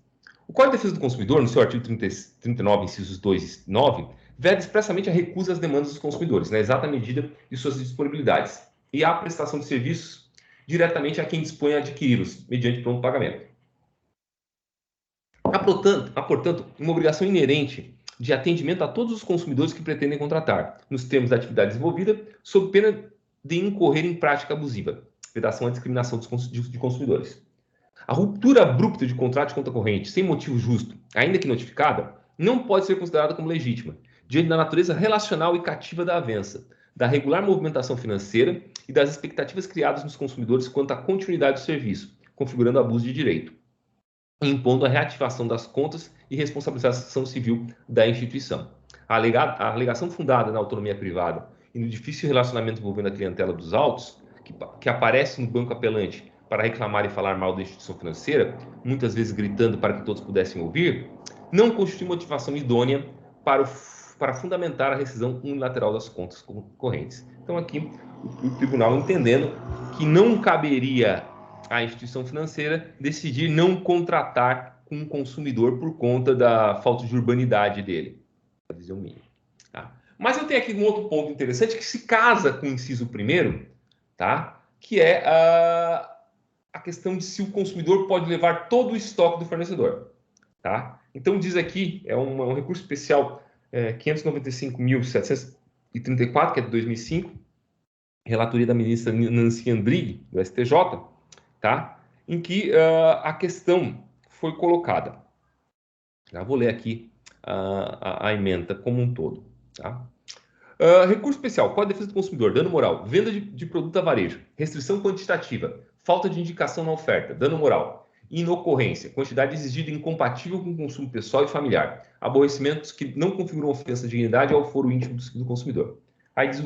O Código de Defesa do Consumidor, no seu artigo 39, incisos 2 e 9, veda expressamente a recusa às demandas dos consumidores, na exata medida de suas disponibilidades, e a prestação de serviços diretamente a quem dispõe a adquiri-los, mediante pronto pagamento. Há, portanto, uma obrigação inerente de atendimento a todos os consumidores que pretendem contratar, nos termos da atividade desenvolvida, sob pena de incorrer em prática abusiva, vedação à discriminação de consumidores. A ruptura abrupta de contrato de conta corrente, sem motivo justo, ainda que notificada, não pode ser considerada como legítima, diante da natureza relacional e cativa da avença, da regular movimentação financeira e das expectativas criadas nos consumidores quanto à continuidade do serviço, configurando abuso de direito, impondo a reativação das contas e responsabilização civil da instituição. A alegação fundada na autonomia privada e no difícil relacionamento envolvendo a clientela dos autos, que aparece no banco apelante para reclamar e falar mal da instituição financeira, muitas vezes gritando para que todos pudessem ouvir, não constitui motivação idônea para fundamentar a rescisão unilateral das contas correntes. Então, aqui, o tribunal entendendo que não caberia à instituição financeira decidir não contratar com um consumidor por conta da falta de urbanidade dele, para dizer o mínimo. Tá? Mas eu tenho aqui um outro ponto interessante que se casa com o inciso 1º, tá? Que é a questão de se o consumidor pode levar todo o estoque do fornecedor. Tá? Então, diz aqui, é um recurso especial 595.734, que é de 2005, relatoria da ministra Nancy Andrighi, do STJ, tá? Em que a questão foi colocada. Já vou ler aqui a ementa como um todo. Tá? Recurso especial, Código de Defesa do Consumidor, dano moral, venda de produto a varejo, restrição quantitativa, falta de indicação na oferta, dano moral, inocorrência, quantidade exigida incompatível com o consumo pessoal e familiar, aborrecimentos que não configuram ofensa à dignidade ou ao foro íntimo do consumidor. Aí diz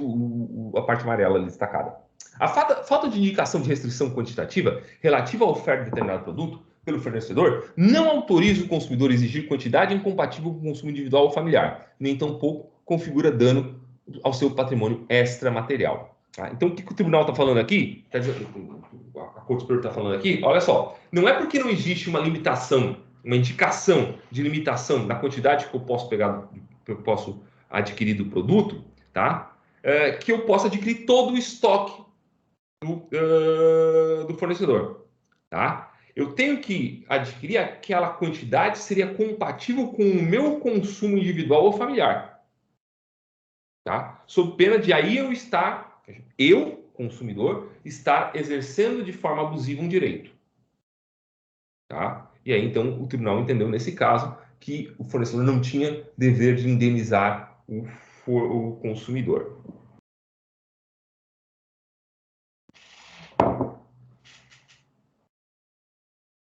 a parte amarela ali destacada. A falta de indicação de restrição quantitativa relativa à oferta de determinado produto pelo fornecedor não autoriza o consumidor a exigir quantidade incompatível com o consumo individual ou familiar, nem tampouco configura dano ao seu patrimônio extramaterial. Tá? Então, o que o tribunal está falando aqui, a Corte Superior está falando aqui, olha só, não é porque não existe uma limitação, uma indicação de limitação na quantidade que eu posso pegar, que eu posso adquirir do produto, tá? Que eu possa adquirir todo o estoque do fornecedor. Tá? Eu tenho que adquirir aquela quantidade que seria compatível com o meu consumo individual ou familiar. Tá? Sob pena de aí eu, consumidor, estar exercendo de forma abusiva um direito. Tá? E aí, então, o tribunal entendeu, nesse caso, que o fornecedor não tinha dever de indenizar o consumidor.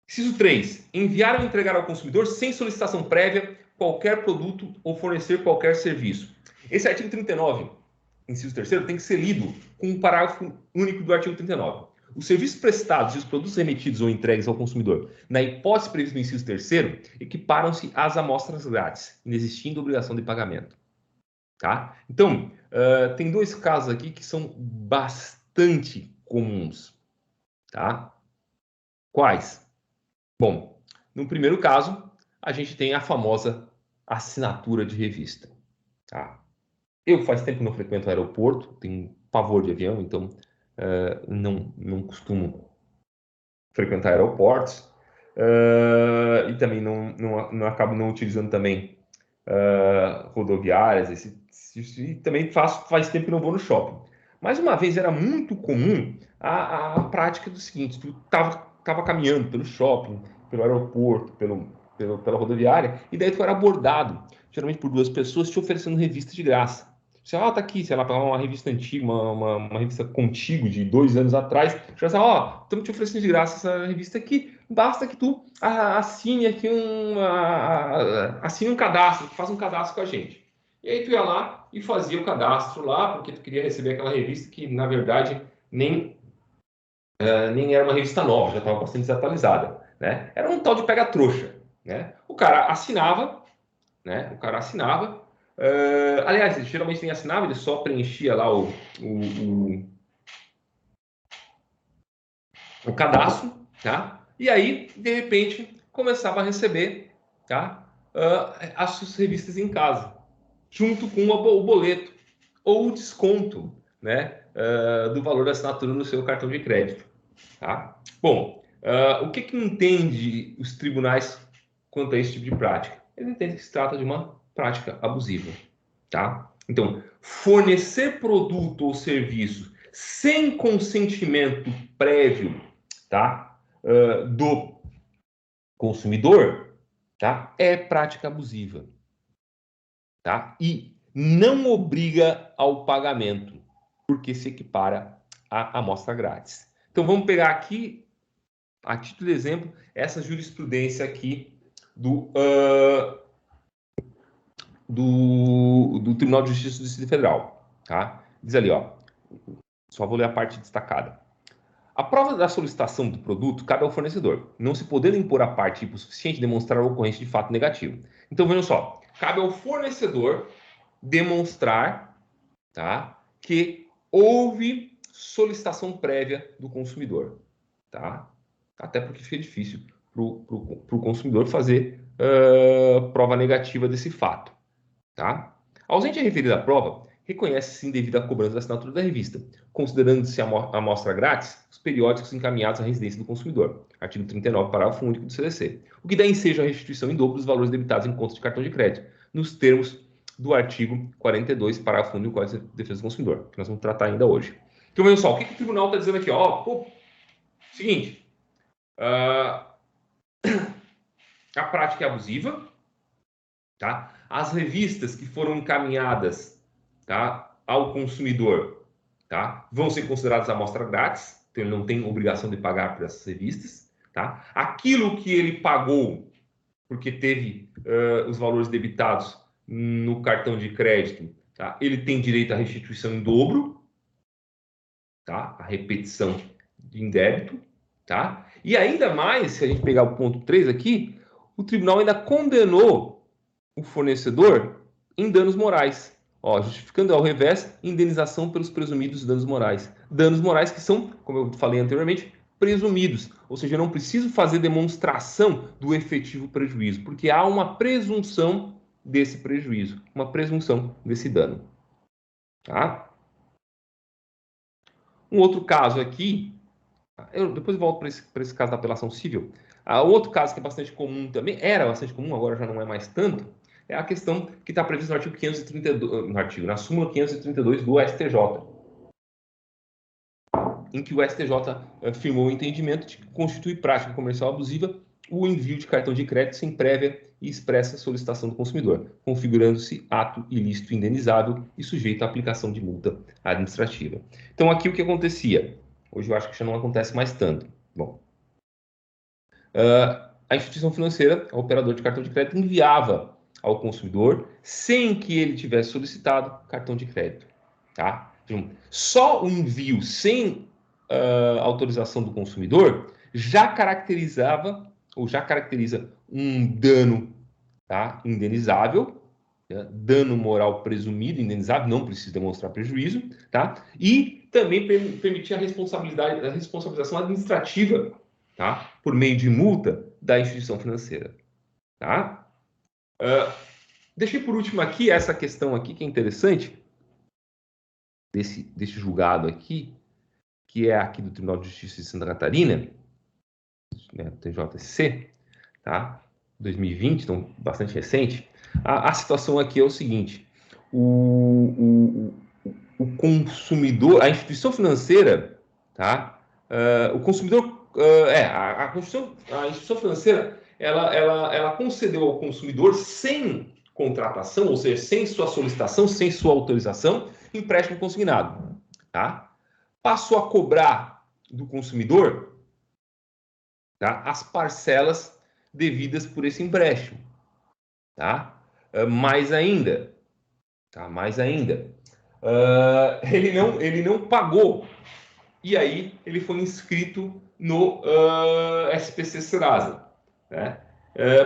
Inciso 3. Enviar ou entregar ao consumidor, sem solicitação prévia, qualquer produto ou fornecer qualquer serviço. Esse artigo 39, inciso 3º, tem que ser lido com um parágrafo único do artigo 39. Os serviços prestados e os produtos remetidos ou entregues ao consumidor, na hipótese prevista no inciso 3º, equiparam-se às amostras grátis, inexistindo obrigação de pagamento. Tá? Então, tem dois casos aqui que são bastante comuns. Tá? Quais? Bom, no primeiro caso, a gente tem a famosa assinatura de revista. Tá? Eu faz tempo que não frequento o aeroporto, tenho pavor de avião, então não costumo frequentar aeroportos. E também não acabo não utilizando também rodoviárias. E também faz tempo que não vou no shopping. Mas uma vez era muito comum a prática do seguinte: tu estava caminhando pelo shopping, pelo aeroporto, pela rodoviária, e daí tu era abordado, geralmente por duas pessoas, te oferecendo revista de graça. Você, tá aqui, sei lá, uma revista antiga, uma revista Contigo de 2 anos atrás. Já sabe, estamos te oferecendo de graça essa revista aqui, basta que tu assine aqui assine um cadastro, faça um cadastro com a gente. E aí tu ia lá e fazia o cadastro lá, porque tu queria receber aquela revista que, na verdade, nem era uma revista nova, já estava bastante desatualizada. Né? Era um tal de pega-trouxa. Né? O cara assinava, aliás, ele geralmente nem assinava, ele só preenchia lá o cadastro, tá? E aí, de repente, começava a receber, tá? As suas revistas em casa, junto com o boleto ou o desconto, né? Do valor da assinatura no seu cartão de crédito, tá? Bom, o que entende os tribunais quanto a esse tipo de prática? Eles entendem que se trata de uma prática abusiva, tá? Então, fornecer produto ou serviço sem consentimento prévio, tá? Do consumidor, tá? É prática abusiva, tá? E não obriga ao pagamento, porque se equipara à amostra grátis. Então, vamos pegar aqui, a título de exemplo, essa jurisprudência aqui do Tribunal de Justiça do Distrito Federal. Tá? Diz ali, só vou ler a parte destacada. A prova da solicitação do produto cabe ao fornecedor, não se podendo impor à parte tipo suficiente demonstrar a ocorrência de fato negativo. Então, vejam só, cabe ao fornecedor demonstrar, tá, que houve solicitação prévia do consumidor. Tá? Até porque fica difícil para o consumidor fazer prova negativa desse fato. Tá? Ausente a referida prova, reconhece sim devido à cobrança da assinatura da revista, considerando-se amostra grátis os periódicos encaminhados à residência do consumidor. Artigo 39, parágrafo único do CDC. O que dá ensejo à restituição em dobro dos valores debitados em conta de cartão de crédito, nos termos do artigo 42, parágrafo único do Código de Defesa do Consumidor, que nós vamos tratar ainda hoje. Então, veja só, o que o tribunal está dizendo aqui? Seguinte, a prática é abusiva, tá? As revistas que foram encaminhadas, tá, ao consumidor, tá, vão ser consideradas amostra grátis, então ele não tem obrigação de pagar por essas revistas, tá? Aquilo que ele pagou, porque teve os valores debitados no cartão de crédito, tá? Ele tem direito à restituição em dobro, tá? A repetição em débito, tá? E ainda mais, se a gente pegar o ponto 3 aqui, o tribunal ainda condenou o fornecedor em danos morais. Ó, justificando ao revés, indenização pelos presumidos danos morais. Danos morais que são, como eu falei anteriormente, presumidos. Ou seja, eu não preciso fazer demonstração do efetivo prejuízo, porque há uma presunção desse prejuízo, uma presunção desse dano. Tá? Um outro caso aqui, eu depois volto para esse caso da apelação civil. Outro caso que é bastante comum também, era bastante comum, agora já não é mais tanto, é a questão que está prevista no artigo 532, na súmula 532 do STJ, em que o STJ firmou o entendimento de que constitui prática comercial abusiva o envio de cartão de crédito sem prévia e expressa solicitação do consumidor, configurando-se ato ilícito indenizável e sujeito à aplicação de multa administrativa. Então, aqui o que acontecia? Hoje eu acho que já não acontece mais tanto. Bom, a instituição financeira, o operador de cartão de crédito, enviava ao consumidor sem que ele tivesse solicitado cartão de crédito. Tá? Então, só o envio sem autorização do consumidor já caracterizava ou já caracteriza um dano, tá, indenizável, né? Dano moral presumido, indenizável, não precisa demonstrar prejuízo, tá? E também permitir a responsabilização administrativa, tá, por meio de multa da instituição financeira. Tá? Deixei por último aqui essa questão aqui que é interessante, desse julgado aqui, que é aqui do Tribunal de Justiça de Santa Catarina, né, TJSC, tá? 2020, então bastante recente. A situação aqui é o seguinte: o consumidor, a instituição financeira, tá? O consumidor, a instituição financeira, ela concedeu ao consumidor sem contratação, ou seja, sem sua solicitação, sem sua autorização, empréstimo consignado, tá? Passou a cobrar do consumidor, tá, as parcelas devidas por esse empréstimo, tá? Mais ainda, tá? Mais ainda, ele não pagou, e aí ele foi inscrito no SPC Serasa, né?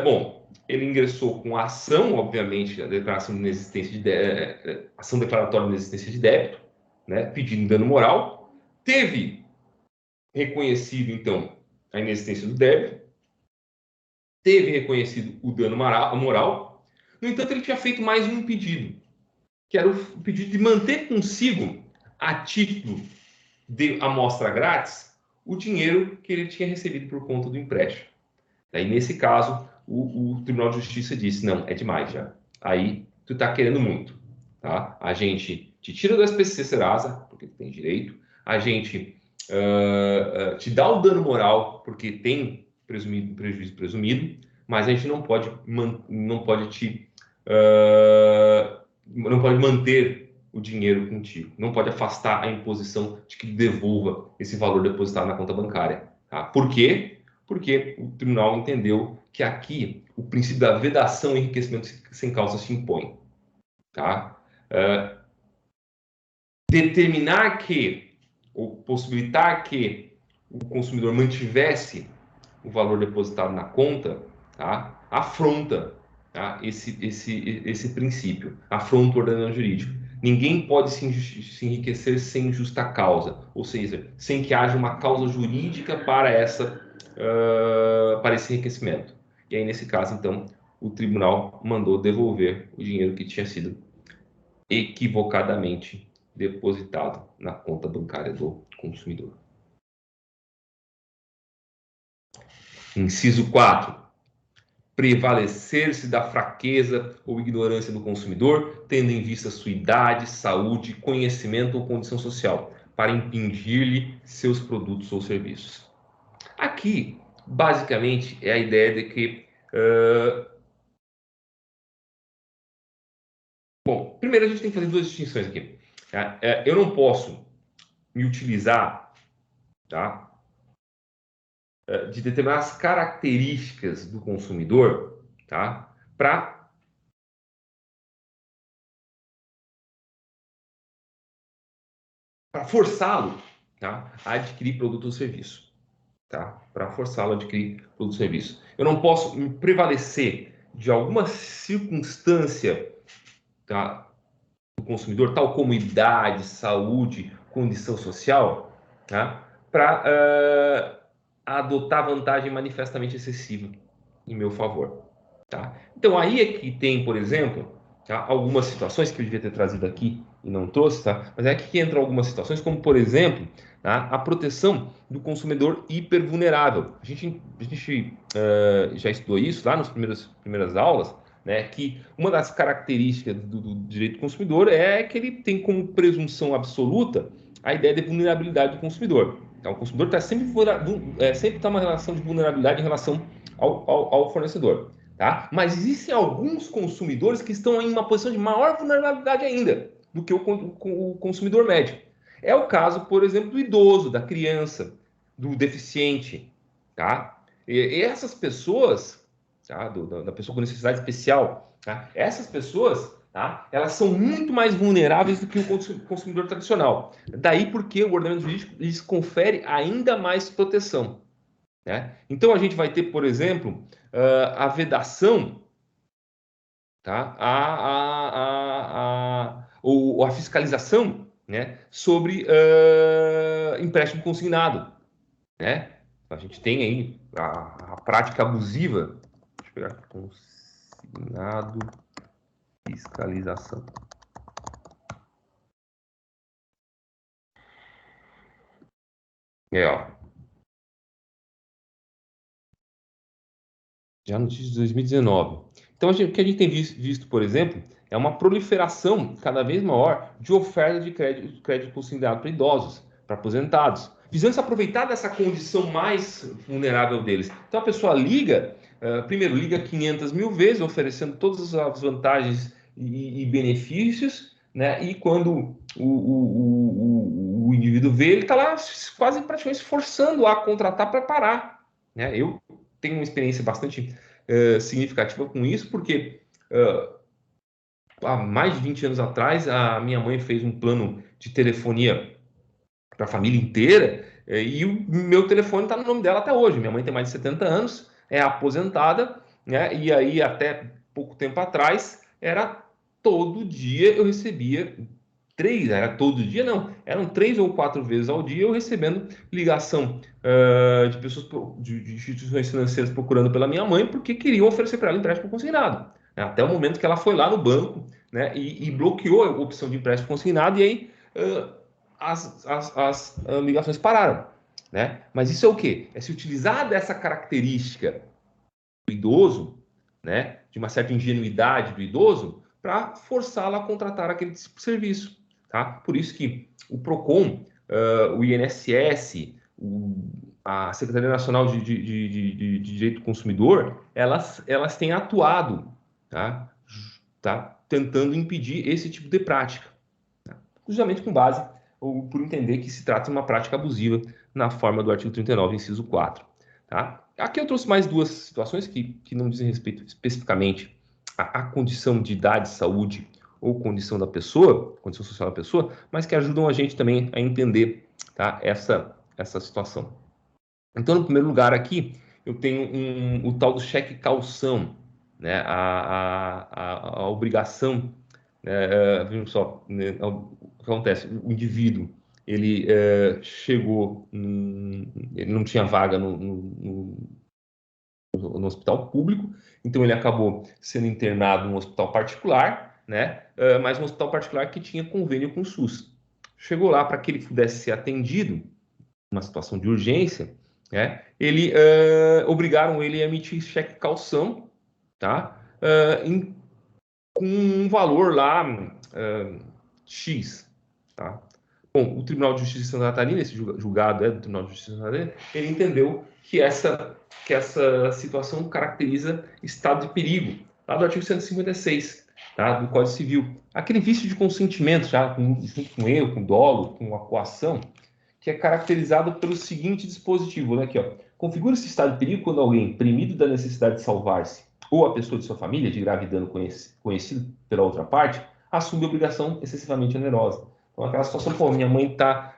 Bom, ele ingressou com a ação, obviamente, a declaração de inexistência de ação declaratória de inexistência de débito, né? Pedindo dano moral, teve reconhecido então a inexistência do débito, teve reconhecido o dano moral. No entanto, ele tinha feito mais um pedido, que era o pedido de manter consigo, a título de amostra grátis, o dinheiro que ele tinha recebido por conta do empréstimo. Aí, nesse caso, o Tribunal de Justiça disse, não, é demais já. Aí, tu tá querendo muito, tá? A gente te tira do SPC Serasa, porque tu tem direito, a gente te dá o dano moral, porque tem prejuízo presumido, mas a gente não pode manter o dinheiro contigo, não pode afastar a imposição de que devolva esse valor depositado na conta bancária. Tá? Por quê? Porque o tribunal entendeu que aqui o princípio da vedação e enriquecimento sem causa se impõe. Tá? Determinar que, ou possibilitar que o consumidor mantivesse o valor depositado na conta, tá? Afronta, tá? esse princípio, afronta o ordenamento jurídico. Ninguém pode se enriquecer sem justa causa, ou seja, sem que haja uma causa jurídica para esse enriquecimento. E aí, nesse caso, então, o tribunal mandou devolver o dinheiro que tinha sido equivocadamente depositado na conta bancária do consumidor. Inciso 4. Prevalecer-se da fraqueza ou ignorância do consumidor, tendo em vista sua idade, saúde, conhecimento ou condição social, para impingir-lhe seus produtos ou serviços. Aqui, basicamente, é a ideia de que... Bom, primeiro a gente tem que fazer duas distinções aqui. Tá? Eu não posso me utilizar, tá, de determinadas características do consumidor, tá, para forçá-lo, tá, a adquirir produto ou serviço. Tá? Para forçá-lo a adquirir produto ou serviço. Eu não posso me prevalecer de alguma circunstância, tá, do consumidor, tal como idade, saúde, condição social, tá, para adotar vantagem manifestamente excessiva em meu favor. Tá? Então, aí é que tem, por exemplo, tá, algumas situações que eu devia ter trazido aqui e não trouxe, tá? Mas é aqui que entram algumas situações, como, por exemplo, tá, a proteção do consumidor hipervulnerável. A gente já estudou isso lá nas primeiras aulas, né, que uma das características do direito do consumidor é que ele tem como presunção absoluta a ideia de vulnerabilidade do consumidor. Então, o consumidor está sempre tá uma relação de vulnerabilidade em relação ao fornecedor. Tá? Mas existem alguns consumidores que estão em uma posição de maior vulnerabilidade ainda do que o consumidor médio. É o caso, por exemplo, do idoso, da criança, do deficiente. Tá? E essas pessoas, tá? Da pessoa com necessidade especial, tá? Essas pessoas, tá? Elas são muito mais vulneráveis do que o consumidor tradicional. Daí porque o ordenamento jurídico lhes confere ainda mais proteção. Né? Então, a gente vai ter, por exemplo, a vedação, tá? Ou a fiscalização, né? Sobre empréstimo consignado. Né? A gente tem aí a prática abusiva. Deixa eu pegar aqui, consignado, fiscalização. Ó. Já no de 2019. Então, o que a gente tem visto, por exemplo, é uma proliferação cada vez maior de oferta de crédito consignado para idosos, para aposentados, visando se aproveitar dessa condição mais vulnerável deles. Então, a pessoa primeiro liga 500 mil vezes, oferecendo todas as vantagens e benefícios, né? E quando o indivíduo vê, ele está lá quase praticamente forçando a contratar para parar. Né? Eu tenho uma experiência bastante significativa com isso, porque há mais de 20 anos atrás, a minha mãe fez um plano de telefonia para a família inteira, e o meu telefone está no nome dela até hoje. Minha mãe tem mais de 70 anos, é aposentada, né? E aí até pouco tempo atrás, era todo dia eu recebia todo dia não, eram 3 ou 4 vezes ao dia eu recebendo ligação de pessoas, de instituições financeiras procurando pela minha mãe, porque queriam oferecer para ela empréstimo consignado. Né? Até o momento que ela foi lá no banco, né, e bloqueou a opção de empréstimo consignado, e aí as ligações pararam. Né? Mas isso é o quê? É se utilizar dessa característica do idoso, né, de uma certa ingenuidade do idoso, para forçá-lo a contratar aquele tipo de serviço. Tá? Por isso que o PROCON, o INSS, a Secretaria Nacional de Direito do Consumidor, elas têm atuado, tá? Tentando impedir esse tipo de prática, tá? Justamente com base ou por entender que se trata de uma prática abusiva na forma do artigo 39, inciso 4. Tá? Aqui eu trouxe mais duas situações que não dizem respeito especificamente à condição de idade, saúde ou condição da pessoa, condição social da pessoa, mas que ajudam a gente também a entender, tá, essa situação. Então, no primeiro lugar aqui, eu tenho o tal do cheque calção, né, a obrigação, vejam só, né, o que acontece, o indivíduo, ele chegou, ele não tinha vaga no hospital público, então ele acabou sendo internado num hospital particular, né? Mas um hospital particular que tinha convênio com o SUS. Chegou lá para que ele pudesse ser atendido, uma situação de urgência, né? Obrigaram ele a emitir cheque calção, tá? Com um valor lá X, tá? Bom, o Tribunal de Justiça de Santa Catarina, esse julgado do Tribunal de Justiça de Santa Catarina, ele entendeu que essa situação caracteriza estado de perigo, lá do artigo 156, tá? Do Código Civil. Aquele vício de consentimento, já junto com erro, com dolo, com a coação, que é caracterizado pelo seguinte dispositivo, né? Aqui, ó. Configura-se estado de perigo quando alguém, premido da necessidade de salvar-se, ou a pessoa de sua família, de grave dano conhecido pela outra parte, assume obrigação excessivamente onerosa. Então, aquela situação, pô, minha mãe tá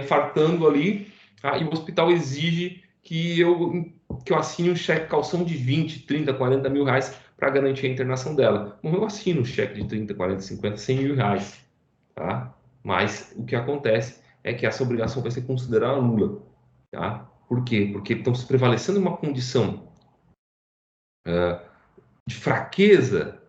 infartando ali, tá? E o hospital exige que eu assine um cheque calção de 20, 30, 40 mil reais para garantir a internação dela. Bom, eu assino um cheque de 30, 40, 50, 100 mil reais, tá? Mas o que acontece é que essa obrigação vai ser considerada nula, tá? Por quê? Porque estão se prevalecendo uma condição de fraqueza,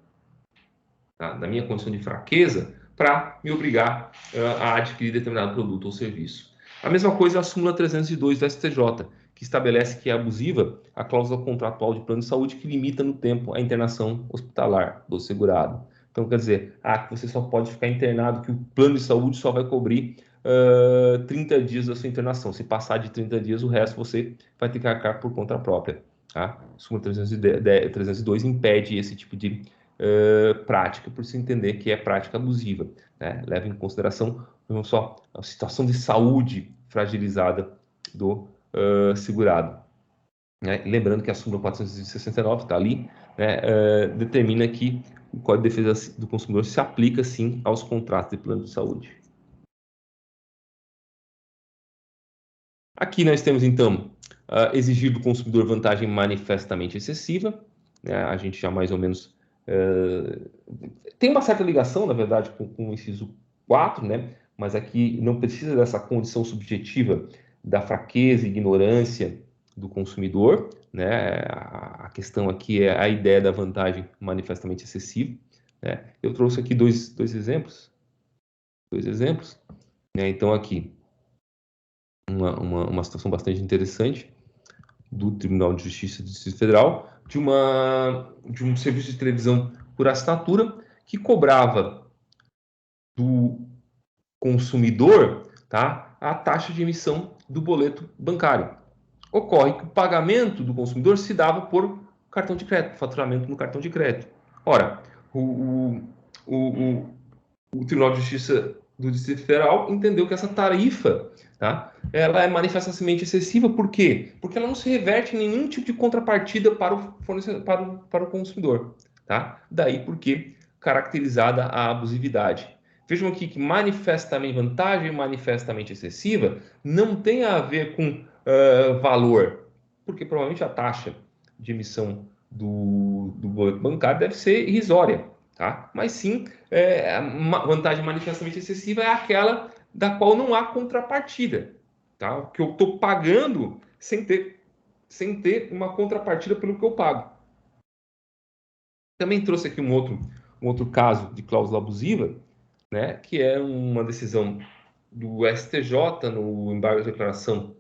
tá? Da minha condição de fraqueza, para me obrigar a adquirir determinado produto ou serviço. A mesma coisa é a súmula 302 do STJ, que estabelece que é abusiva a cláusula contratual de plano de saúde que limita no tempo a internação hospitalar do segurado. Então, quer dizer, que você só pode ficar internado, que o plano de saúde só vai cobrir 30 dias da sua internação. Se passar de 30 dias, o resto você vai ter que arcar por conta própria. Tá? Súmula 302 impede esse tipo de prática, por se entender que é prática abusiva, né? Leva em consideração, não só a situação de saúde fragilizada do segurado. Né? Lembrando que a súmula 469 está ali, né? Determina que o Código de Defesa do Consumidor se aplica, sim, aos contratos de plano de saúde. Aqui nós temos, então, exigir do consumidor vantagem manifestamente excessiva, né? A gente já mais ou menos tem uma certa ligação, na verdade, com o inciso 4, né? Mas aqui não precisa dessa condição subjetiva da fraqueza e ignorância do consumidor, né? A questão aqui é a ideia da vantagem manifestamente excessiva, né? Eu trouxe aqui dois exemplos, né? Então aqui uma situação bastante interessante do Tribunal de Justiça do Distrito Federal de um serviço de televisão por assinatura que cobrava do consumidor, tá, a taxa de emissão do boleto bancário. Ocorre que o pagamento do consumidor se dava por cartão de crédito, faturamento no cartão de crédito. Ora, o Tribunal de Justiça do Distrito Federal entendeu que essa tarifa, tá, ela é manifestamente excessiva. Por quê? Porque ela não se reverte em nenhum tipo de contrapartida para o fornecedor, para o consumidor. Tá? Daí porque caracterizada a abusividade. Vejam aqui que manifestamente vantagem manifestamente excessiva não tem a ver com valor, porque provavelmente a taxa de emissão do boleto bancário deve ser irrisória, tá? Mas sim, a vantagem manifestamente excessiva é aquela da qual não há contrapartida, tá? Que eu estou pagando sem ter uma contrapartida pelo que eu pago. Também trouxe aqui um outro caso de cláusula abusiva, né, que é uma decisão do STJ no embargo de declaração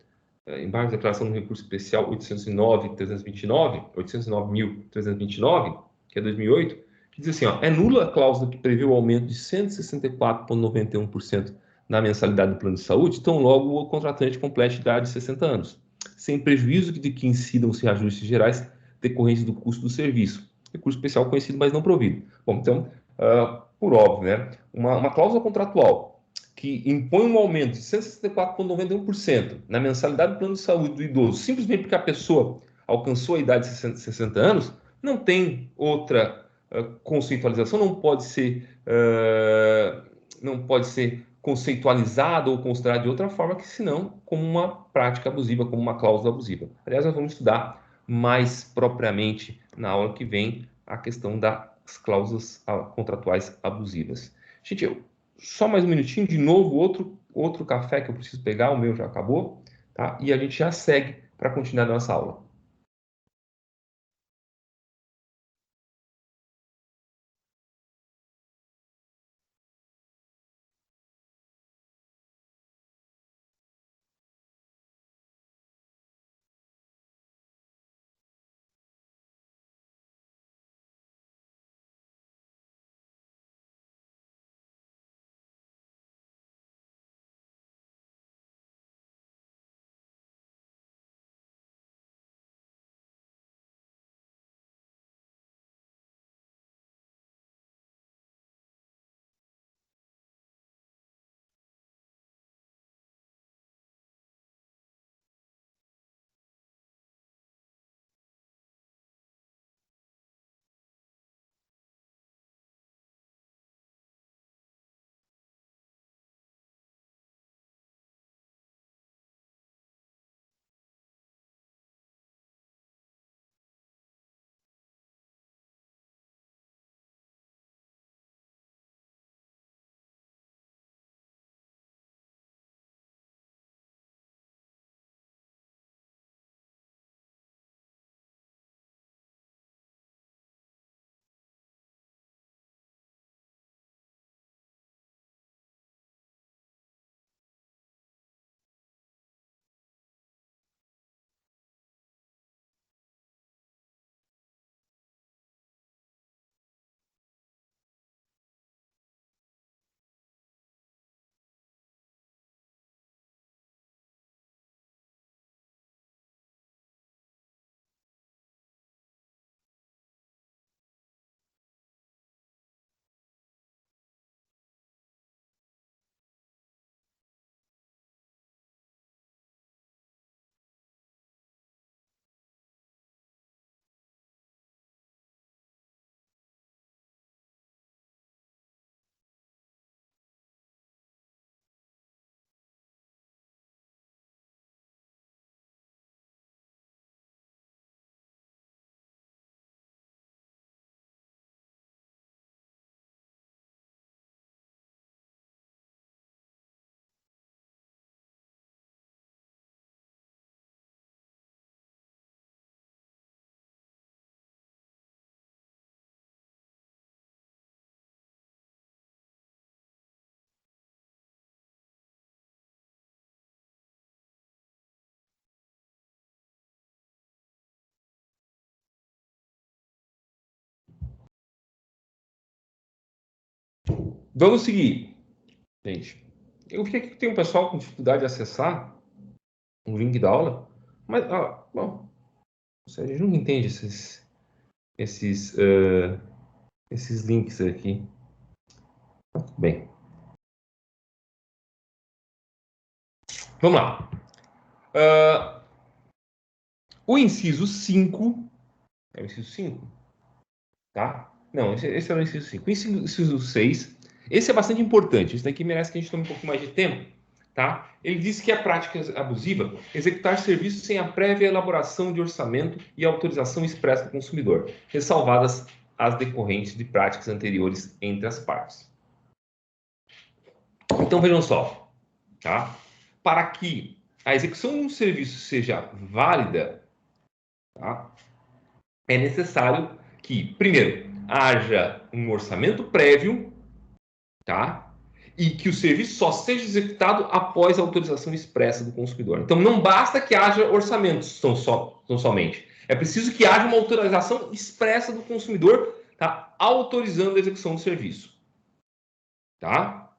no recurso especial 809.329, que é 2008, que diz assim, ó, é nula a cláusula que prevê o aumento de 164,91% na mensalidade do plano de saúde, tão logo o contratante complete a idade de 60 anos, sem prejuízo de que incidam os reajustes gerais decorrentes do custo do serviço. Recurso especial conhecido, mas não provido. Bom, então, por óbvio, né, uma cláusula contratual que impõe um aumento de 164,91% na mensalidade do plano de saúde do idoso, simplesmente porque a pessoa alcançou a idade de 60 anos, não tem outra conceitualização, não pode ser conceitualizado ou considerado de outra forma que senão como uma prática abusiva, como uma cláusula abusiva. Aliás, nós vamos estudar mais propriamente na aula que vem a questão das cláusulas contratuais abusivas. Gente, só mais um minutinho, de novo, outro café que eu preciso pegar, o meu já acabou, tá? E a gente já segue para continuar a nossa aula. Vamos seguir, gente. Eu vi aqui que tem um pessoal com dificuldade de acessar o link da aula, mas, bom, a gente não entende esses links aqui. Bem, vamos lá. O inciso 5, é o inciso 5, tá? Não, esse é o inciso 5. O inciso 6, esse é bastante importante. Esse daqui merece que a gente tome um pouco mais de tempo, tá? Ele diz que é prática abusiva executar serviços sem a prévia elaboração de orçamento e autorização expressa do consumidor, ressalvadas as decorrentes de práticas anteriores entre as partes. Então, vejam só, tá? Para que a execução de um serviço seja válida, tá? É necessário que, primeiro, haja um orçamento prévio, tá? E que o serviço só seja executado após a autorização expressa do consumidor. Então, não basta que haja orçamentos tão somente. É preciso que haja uma autorização expressa do consumidor, tá? Autorizando a execução do serviço. Tá?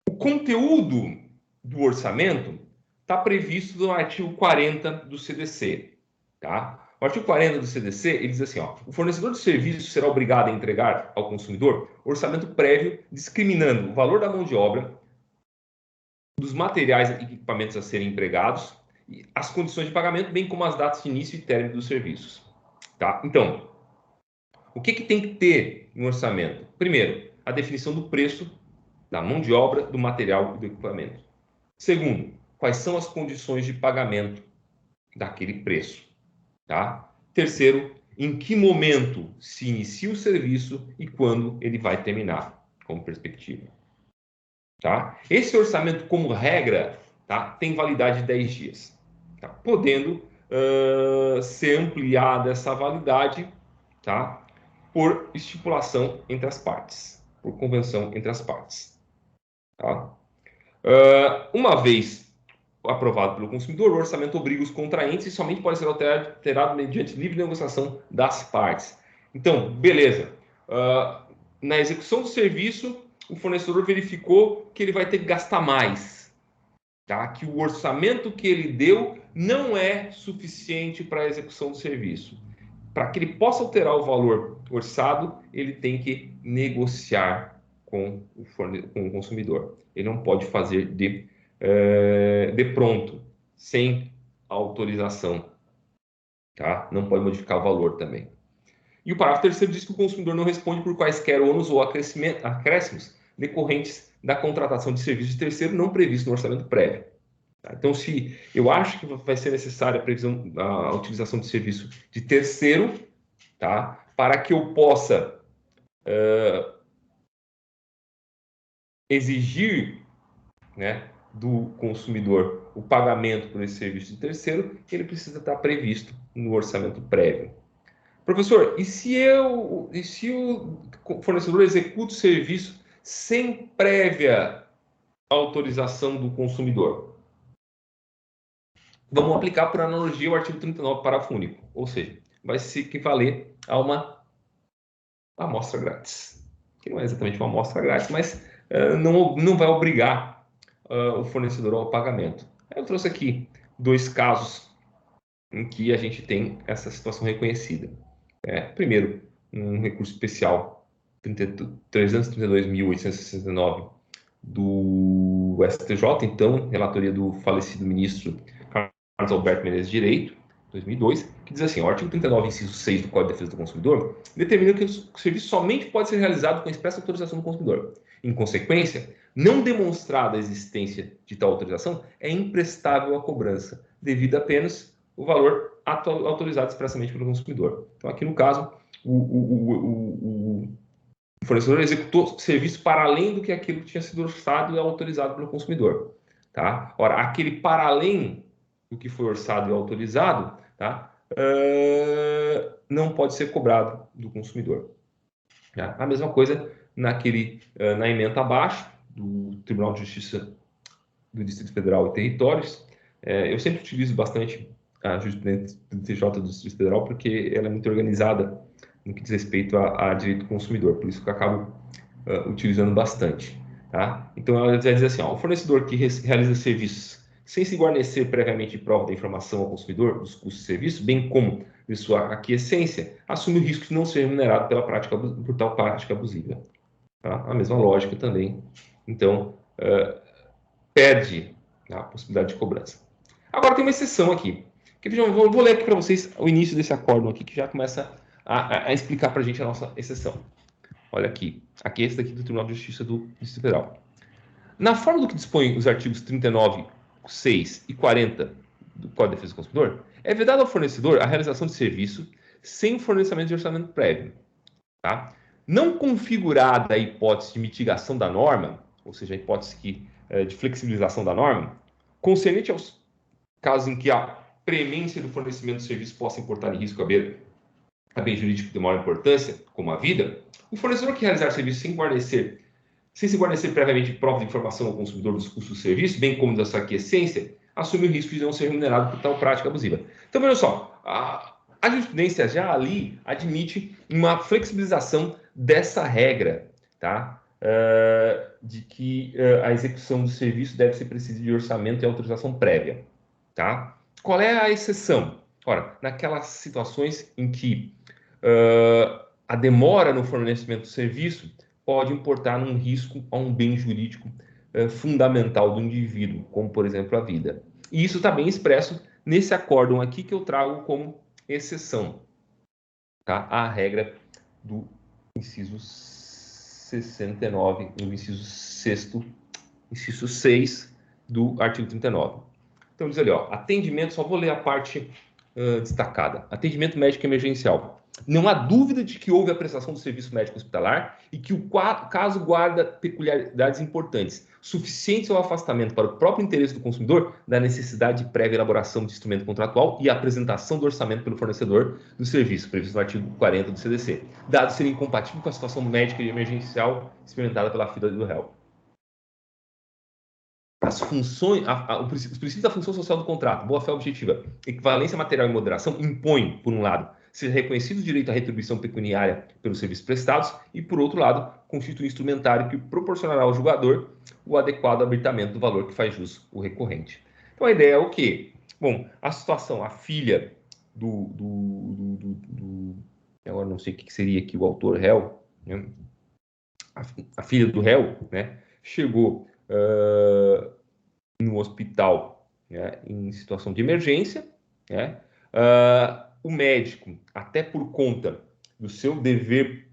O conteúdo do orçamento está previsto no artigo 40 do CDC. Tá? O artigo 40 do CDC, ele diz assim, ó, o fornecedor de serviço será obrigado a entregar ao consumidor orçamento prévio discriminando o valor da mão de obra, dos materiais e equipamentos a serem empregados, e as condições de pagamento, bem como as datas de início e término dos serviços. Tá? Então, o que tem que ter no orçamento? Primeiro, a definição do preço da mão de obra, do material e do equipamento. Segundo, quais são as condições de pagamento daquele preço. Tá? Terceiro, em que momento se inicia o serviço e quando ele vai terminar, como perspectiva. Tá? Esse orçamento, como regra, tá, tem validade de 10 dias, tá? Podendo ser ampliada essa validade, tá, por estipulação entre as partes, por convenção entre as partes. Tá? Uma vez aprovado pelo consumidor, o orçamento obriga os contraentes e somente pode ser alterado mediante livre negociação das partes. Então, beleza. Na execução do serviço, o fornecedor verificou que ele vai ter que gastar mais. Tá? Que o orçamento que ele deu não é suficiente para a execução do serviço. Para que ele possa alterar o valor orçado, ele tem que negociar com o consumidor. Ele não pode fazer de pronto, sem autorização. Tá? Não pode modificar o valor também. E o parágrafo terceiro diz que o consumidor não responde por quaisquer ônus ou acréscimos decorrentes da contratação de serviço de terceiro não previsto no orçamento prévio. Tá? Então, se eu acho que vai ser necessária a utilização de serviço de terceiro, tá? Para que eu possa exigir, né, do consumidor o pagamento por esse serviço de terceiro, ele precisa estar previsto no orçamento prévio. Professor, e se o fornecedor executa o serviço sem prévia autorização do consumidor? Vamos aplicar por analogia o artigo 39, parágrafo único, ou seja, vai se equivaler a uma amostra grátis, que não é exatamente uma amostra grátis, mas não vai obrigar o fornecedor ao pagamento. Eu trouxe aqui 2 casos em que a gente tem essa situação reconhecida. Primeiro, um recurso especial 332.869 do STJ, então, relatoria do falecido ministro Carlos Alberto Menezes Direito, 2002, que diz assim, o artigo 39, inciso 6 do Código de Defesa do Consumidor, determina que o serviço somente pode ser realizado com expressa autorização do consumidor. Em consequência, não demonstrada a existência de tal autorização, é imprestável a cobrança, devido apenas o valor autorizado expressamente pelo consumidor. Então, aqui no caso, o fornecedor executou serviço para além do que aquilo que tinha sido orçado e autorizado pelo consumidor. Tá? Ora, aquele para além do que foi orçado e autorizado, tá? Não pode ser cobrado do consumidor. Tá? A mesma coisa na ementa abaixo do Tribunal de Justiça do Distrito Federal e Territórios. Eu sempre utilizo bastante a jurisprudência do TJ do Distrito Federal, porque ela é muito organizada no que diz respeito a direito do consumidor, por isso que eu acabo utilizando bastante. Tá? Então, ela vai dizer assim, ó, o fornecedor que realiza serviços sem se guarnecer previamente de prova da informação ao consumidor dos custos do serviço, bem como de sua aquiescência, assume o risco de não ser remunerado por tal prática abusiva. Tá? A mesma lógica também. Então, perde a possibilidade de cobrança. Agora tem uma exceção aqui. Que, vou ler aqui para vocês o início desse acórdão aqui, que já começa a explicar para a gente a nossa exceção. Olha aqui. Aqui é esse daqui do Tribunal de Justiça do Distrito Federal. Na forma do que dispõe os artigos 39, 6 e 40 do Código de Defesa do Consumidor, é vedado ao fornecedor a realização de serviço sem o fornecimento de orçamento prévio. Tá? Não configurada a hipótese de mitigação da norma, ou seja, a hipótese de flexibilização da norma, concernente aos casos em que a premência do fornecimento de serviço possa importar em risco a bem jurídico de maior importância, como a vida, o fornecedor que realizar serviço sem se guarnecer previamente prova de informação ao consumidor dos custos do serviço, bem como da sua aquiescência, assume o risco de não ser remunerado por tal prática abusiva. Então, veja só, a jurisprudência já ali admite uma flexibilização dessa regra, tá? De que a execução do serviço deve ser precedida de orçamento e autorização prévia. Tá? Qual é a exceção? Ora, naquelas situações em que a demora no fornecimento do serviço pode importar num risco a um bem jurídico fundamental do indivíduo, como, por exemplo, a vida. E isso está bem expresso nesse acórdão aqui que eu trago como exceção, tá? À regra do inciso 69, no inciso 6º, inciso 6 do artigo 39. Então diz ali, ó, atendimento, só vou ler a parte destacada. Atendimento médico emergencial. Não há dúvida de que houve a prestação do serviço médico hospitalar e que o caso guarda peculiaridades importantes, suficientes ao afastamento para o próprio interesse do consumidor da necessidade de prévia elaboração de instrumento contratual e apresentação do orçamento pelo fornecedor do serviço, previsto no artigo 40 do CDC, dado ser incompatível com a situação médica e emergencial experimentada pela fila do réu. As funções, os princípios da função social do contrato, boa-fé objetiva, equivalência material e moderação impõem, por um lado, ser reconhecido o direito à retribuição pecuniária pelos serviços prestados e, por outro lado, constitui um instrumentário que proporcionará ao julgador o adequado arbitramento do valor que faz jus o recorrente. Então, a ideia é o quê? Bom, a situação, a filha agora não sei o que seria aqui o autor réu, né? A filha do réu, né? Chegou no hospital, né, em situação de emergência, né? O médico, até por conta do seu dever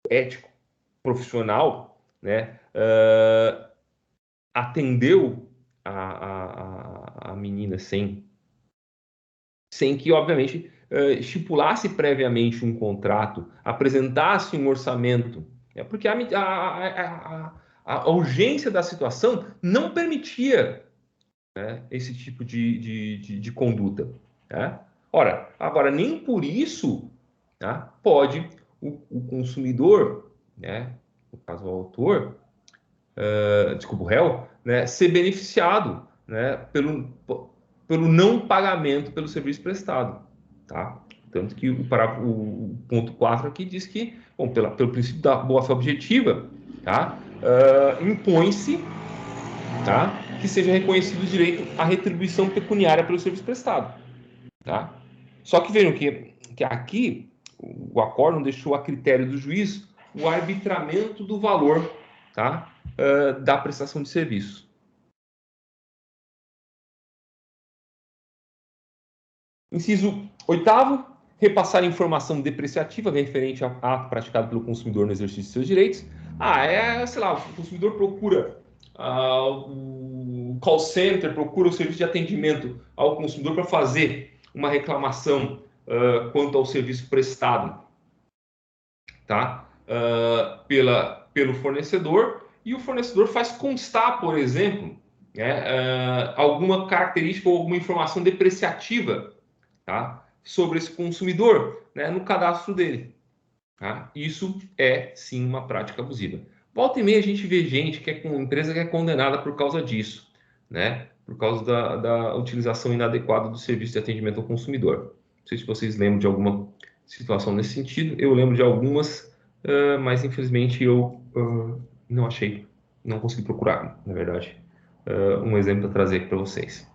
ético profissional, né, atendeu a menina sem que, obviamente, estipulasse previamente um contrato, apresentasse um orçamento, né, porque a urgência da situação não permitia, né, esse tipo de conduta. Né? Ora, agora, nem por isso, tá, pode o consumidor, né, no caso o autor, desculpa, o réu, né, ser beneficiado, né, pelo não pagamento pelo serviço prestado. Tá? Tanto que o ponto 4 aqui diz que, bom, pelo princípio da boa-fé objetiva, tá, impõe-se, tá, que seja reconhecido o direito à retribuição pecuniária pelo serviço prestado. Tá? Só que vejam que aqui o acórdão deixou a critério do juiz o arbitramento do valor, tá, da prestação de serviço. Inciso 8º, repassar informação depreciativa referente ao ato praticado pelo consumidor no exercício de seus direitos. Sei lá, o consumidor procura o call center, procura o serviço de atendimento ao consumidor para fazer uma reclamação quanto ao serviço prestado, tá? Pelo fornecedor, e o fornecedor faz constar, por exemplo, né, alguma característica ou alguma informação depreciativa, tá, sobre esse consumidor, né, no cadastro dele. Tá? Isso é, sim, uma prática abusiva. Volta e meia a gente vê gente empresa que é condenada por causa disso, né? por causa da utilização inadequada do serviço de atendimento ao consumidor. Não sei se vocês lembram de alguma situação nesse sentido. Eu lembro de algumas, mas infelizmente eu não achei, não consegui procurar, na verdade, um exemplo para trazer aqui para vocês.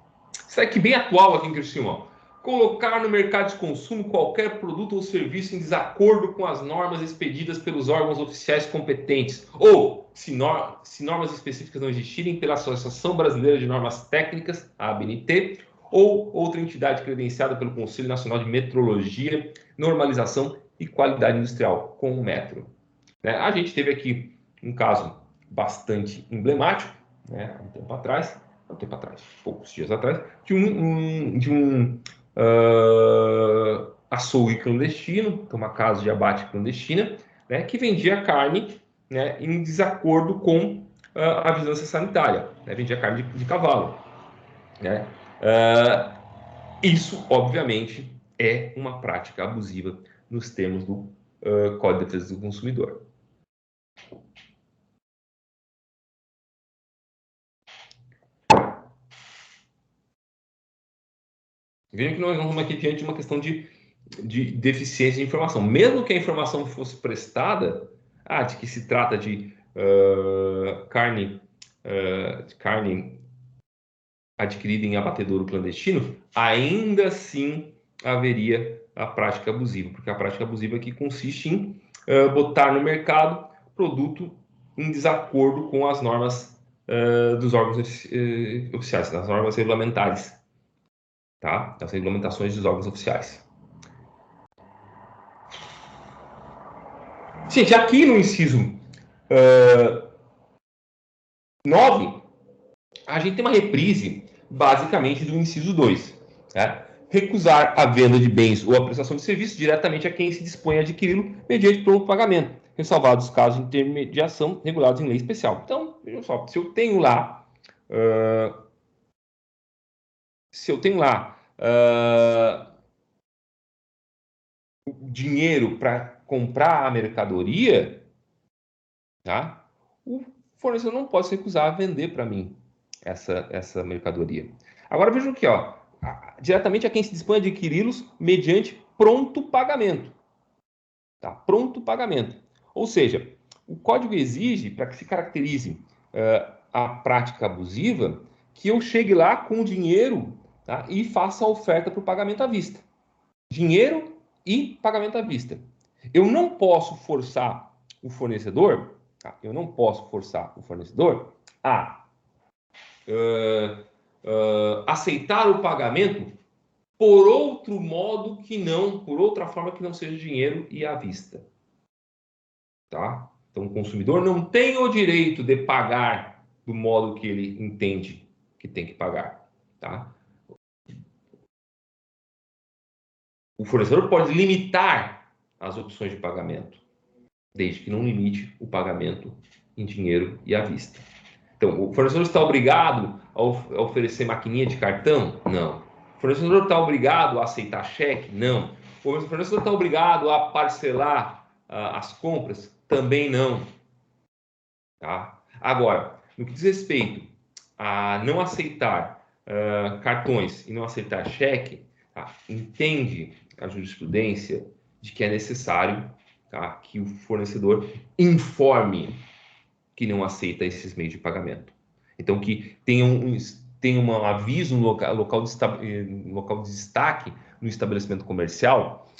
Isso aqui bem atual aqui em Criciúma. Colocar no mercado de consumo qualquer produto ou serviço em desacordo com as normas expedidas pelos órgãos oficiais competentes, ou, se normas específicas não existirem, pela Associação Brasileira de Normas Técnicas, a ABNT, ou outra entidade credenciada pelo Conselho Nacional de Metrologia, Normalização e Qualidade Industrial, com o Metro. A gente teve aqui um caso bastante emblemático, há um tempo atrás, poucos dias atrás, de um açougue clandestino, uma casa de abate clandestina, que vendia carne, em desacordo com a vigilância sanitária, vendia carne de cavalo. Isso, obviamente, é uma prática abusiva nos termos do Código de Defesa do Consumidor. Vejam que nós estamos aqui diante de uma questão de deficiência de informação. Mesmo que a informação fosse prestada, de que se trata de carne adquirida em abatedouro clandestino, ainda assim haveria a prática abusiva, porque a prática abusiva aqui consiste em botar no mercado produto em desacordo com as normas dos órgãos oficiais, das normas regulamentares. As regulamentações dos órgãos oficiais. Gente, aqui no inciso 9, a gente tem uma reprise, basicamente, do inciso 2. Recusar a venda de bens ou a prestação de serviços diretamente a quem se dispõe a adquiri-lo mediante pronto pagamento, ressalvados os casos de intermediação regulados em lei especial. Então, vejam só, se eu tenho lá o dinheiro para comprar a mercadoria, o fornecedor não pode se recusar a vender para mim essa mercadoria. Agora vejam aqui, diretamente a quem se dispõe a adquiri-los mediante pronto pagamento. Pronto pagamento. Ou seja, o código exige, para que se caracterize a prática abusiva, que eu chegue lá com o dinheiro e faça a oferta para o pagamento à vista. Dinheiro e pagamento à vista. Eu não posso forçar o fornecedor, a aceitar o pagamento por outro modo por outra forma que não seja dinheiro e à vista. Então, o consumidor não tem o direito de pagar do modo que ele entende que tem que pagar. O fornecedor pode limitar as opções de pagamento, desde que não limite o pagamento em dinheiro e à vista. Então, o fornecedor está obrigado a oferecer maquininha de cartão? Não. O fornecedor está obrigado a aceitar cheque? Não. O fornecedor está obrigado a parcelar as compras? Também não. Agora, no que diz respeito a não aceitar cartões e não aceitar cheque, entende a jurisprudência de que é necessário que o fornecedor informe que não aceita esses meios de pagamento. Então, que tenha um aviso no local de destaque no estabelecimento comercial,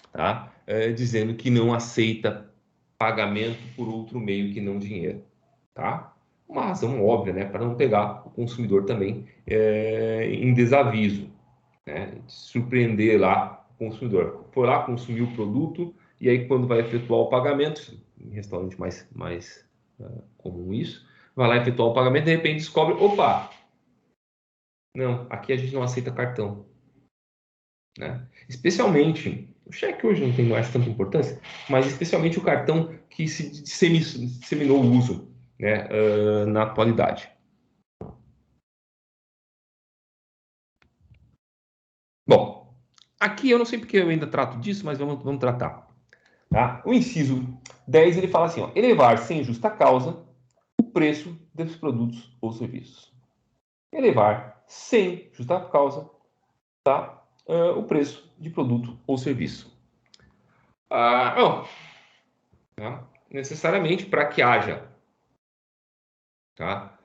dizendo que não aceita pagamento por outro meio que não dinheiro. Uma razão óbvia, para não pegar o consumidor também em desaviso, surpreender lá o consumidor. Foi lá, consumiu o produto, e aí quando vai efetuar o pagamento, em restaurante mais comum isso, vai lá efetuar o pagamento, de repente descobre, não, aqui a gente não aceita cartão. Especialmente, o cheque hoje não tem mais tanta importância, mas especialmente o cartão que se disseminou o uso na atualidade. Bom, aqui eu não sei porque eu ainda trato disso, mas vamos tratar. O inciso 10, ele fala assim, elevar sem justa causa o preço dos produtos ou serviços. Elevar sem justa causa, tá? O preço de produto ou serviço. Não, tá? Necessariamente para que haja, tá?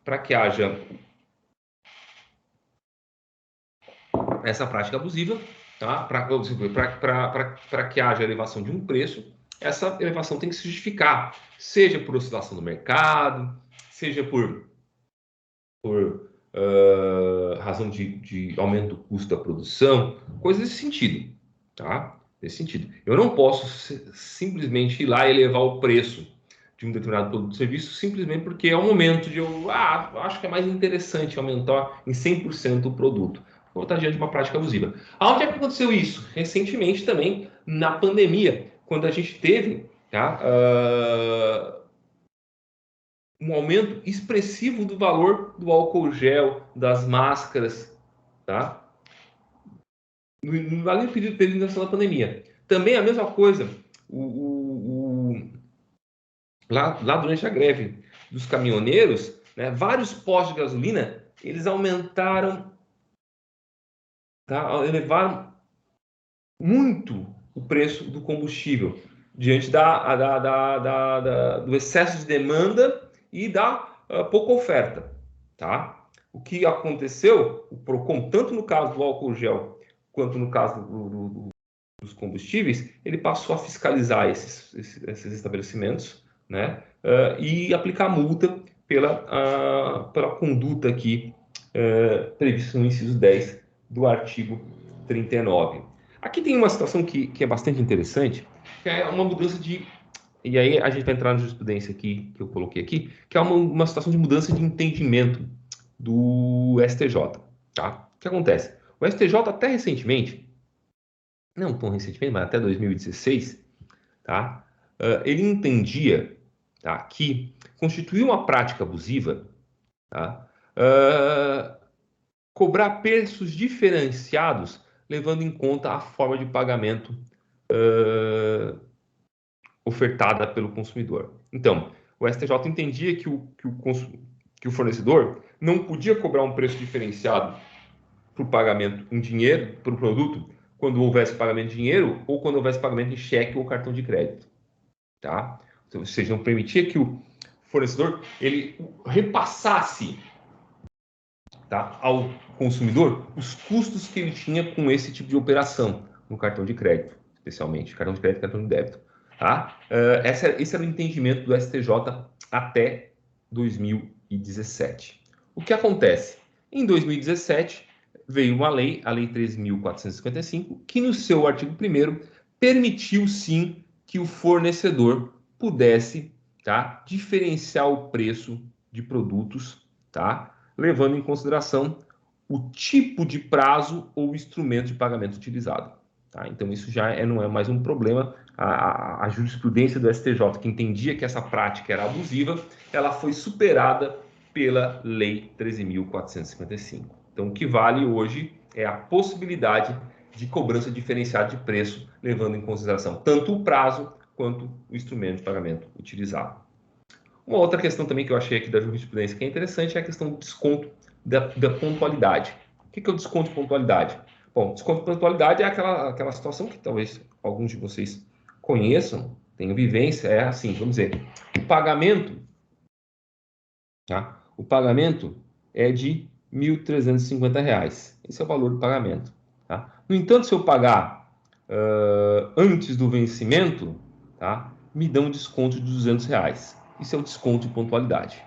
Para que haja essa prática abusiva, tá? Para que haja elevação de um preço, essa elevação tem que se justificar, seja por oscilação do mercado, seja por razão de aumento do custo da produção, coisas desse sentido, tá? Nesse sentido. Eu não posso simplesmente ir lá e elevar o preço de um determinado produto ou serviço simplesmente porque é o momento de eu acho que é mais interessante aumentar em 100% o produto. Vou estar diante de uma prática abusiva. Aonde é que aconteceu isso? Recentemente também, na pandemia, quando a gente teve, tá, um aumento expressivo do valor do álcool gel, das máscaras, tá? Ali no período da pandemia. Também a mesma coisa, lá durante a greve dos caminhoneiros, né, vários postos de gasolina, eles aumentaram, tá, elevaram muito o preço do combustível, diante do excesso de demanda e da pouca oferta, tá? O que aconteceu, o Procon, tanto no caso do álcool gel, quanto no caso dos combustíveis, ele passou a fiscalizar esses estabelecimentos, né? E aplicar multa pela conduta aqui prevista no inciso 10 do artigo 39. Aqui tem uma situação que é bastante interessante, que é uma mudança de... E aí a gente vai entrar na jurisprudência aqui, que eu coloquei aqui, que é uma situação de mudança de entendimento do STJ. Tá? O que acontece? O STJ, até recentemente, não tão recentemente, mas até 2016, tá? Ele entendia, tá, que constituir uma prática abusiva, tá, cobrar preços diferenciados, levando em conta a forma de pagamento ofertada pelo consumidor. Então, o STJ entendia que o fornecedor não podia cobrar um preço diferenciado para o pagamento em dinheiro, para o produto, quando houvesse pagamento em dinheiro ou quando houvesse pagamento em cheque ou cartão de crédito. Tá? Ou seja, não permitia que o fornecedor ele repassasse, tá, ao consumidor os custos que ele tinha com esse tipo de operação no cartão de crédito, especialmente cartão de crédito e cartão de débito. Tá? Esse era o entendimento do STJ até 2017. O que acontece? Em 2017, veio uma lei, a Lei 13.455, que no seu artigo 1º permitiu, sim, que o fornecedor pudesse, tá, diferenciar o preço de produtos, tá, levando em consideração o tipo de prazo ou instrumento de pagamento utilizado. Tá? Então, isso já não é mais um problema. A jurisprudência do STJ, que entendia que essa prática era abusiva, ela foi superada pela Lei 13.455. Então, o que vale hoje é a possibilidade de cobrança diferenciada de preço, levando em consideração tanto o prazo quanto o instrumento de pagamento utilizado. Uma outra questão também que eu achei aqui da jurisprudência que é interessante é a questão do desconto da pontualidade. O que é o desconto de pontualidade? Bom, desconto de pontualidade é aquela situação que talvez alguns de vocês conheçam, tenham vivência, é assim, vamos dizer, o pagamento, tá? O pagamento é de R$ 1.350. Esse é o valor do pagamento. Tá? No entanto, se eu pagar antes do vencimento, tá, me dão um desconto de R$ 200. Isso é o desconto de pontualidade.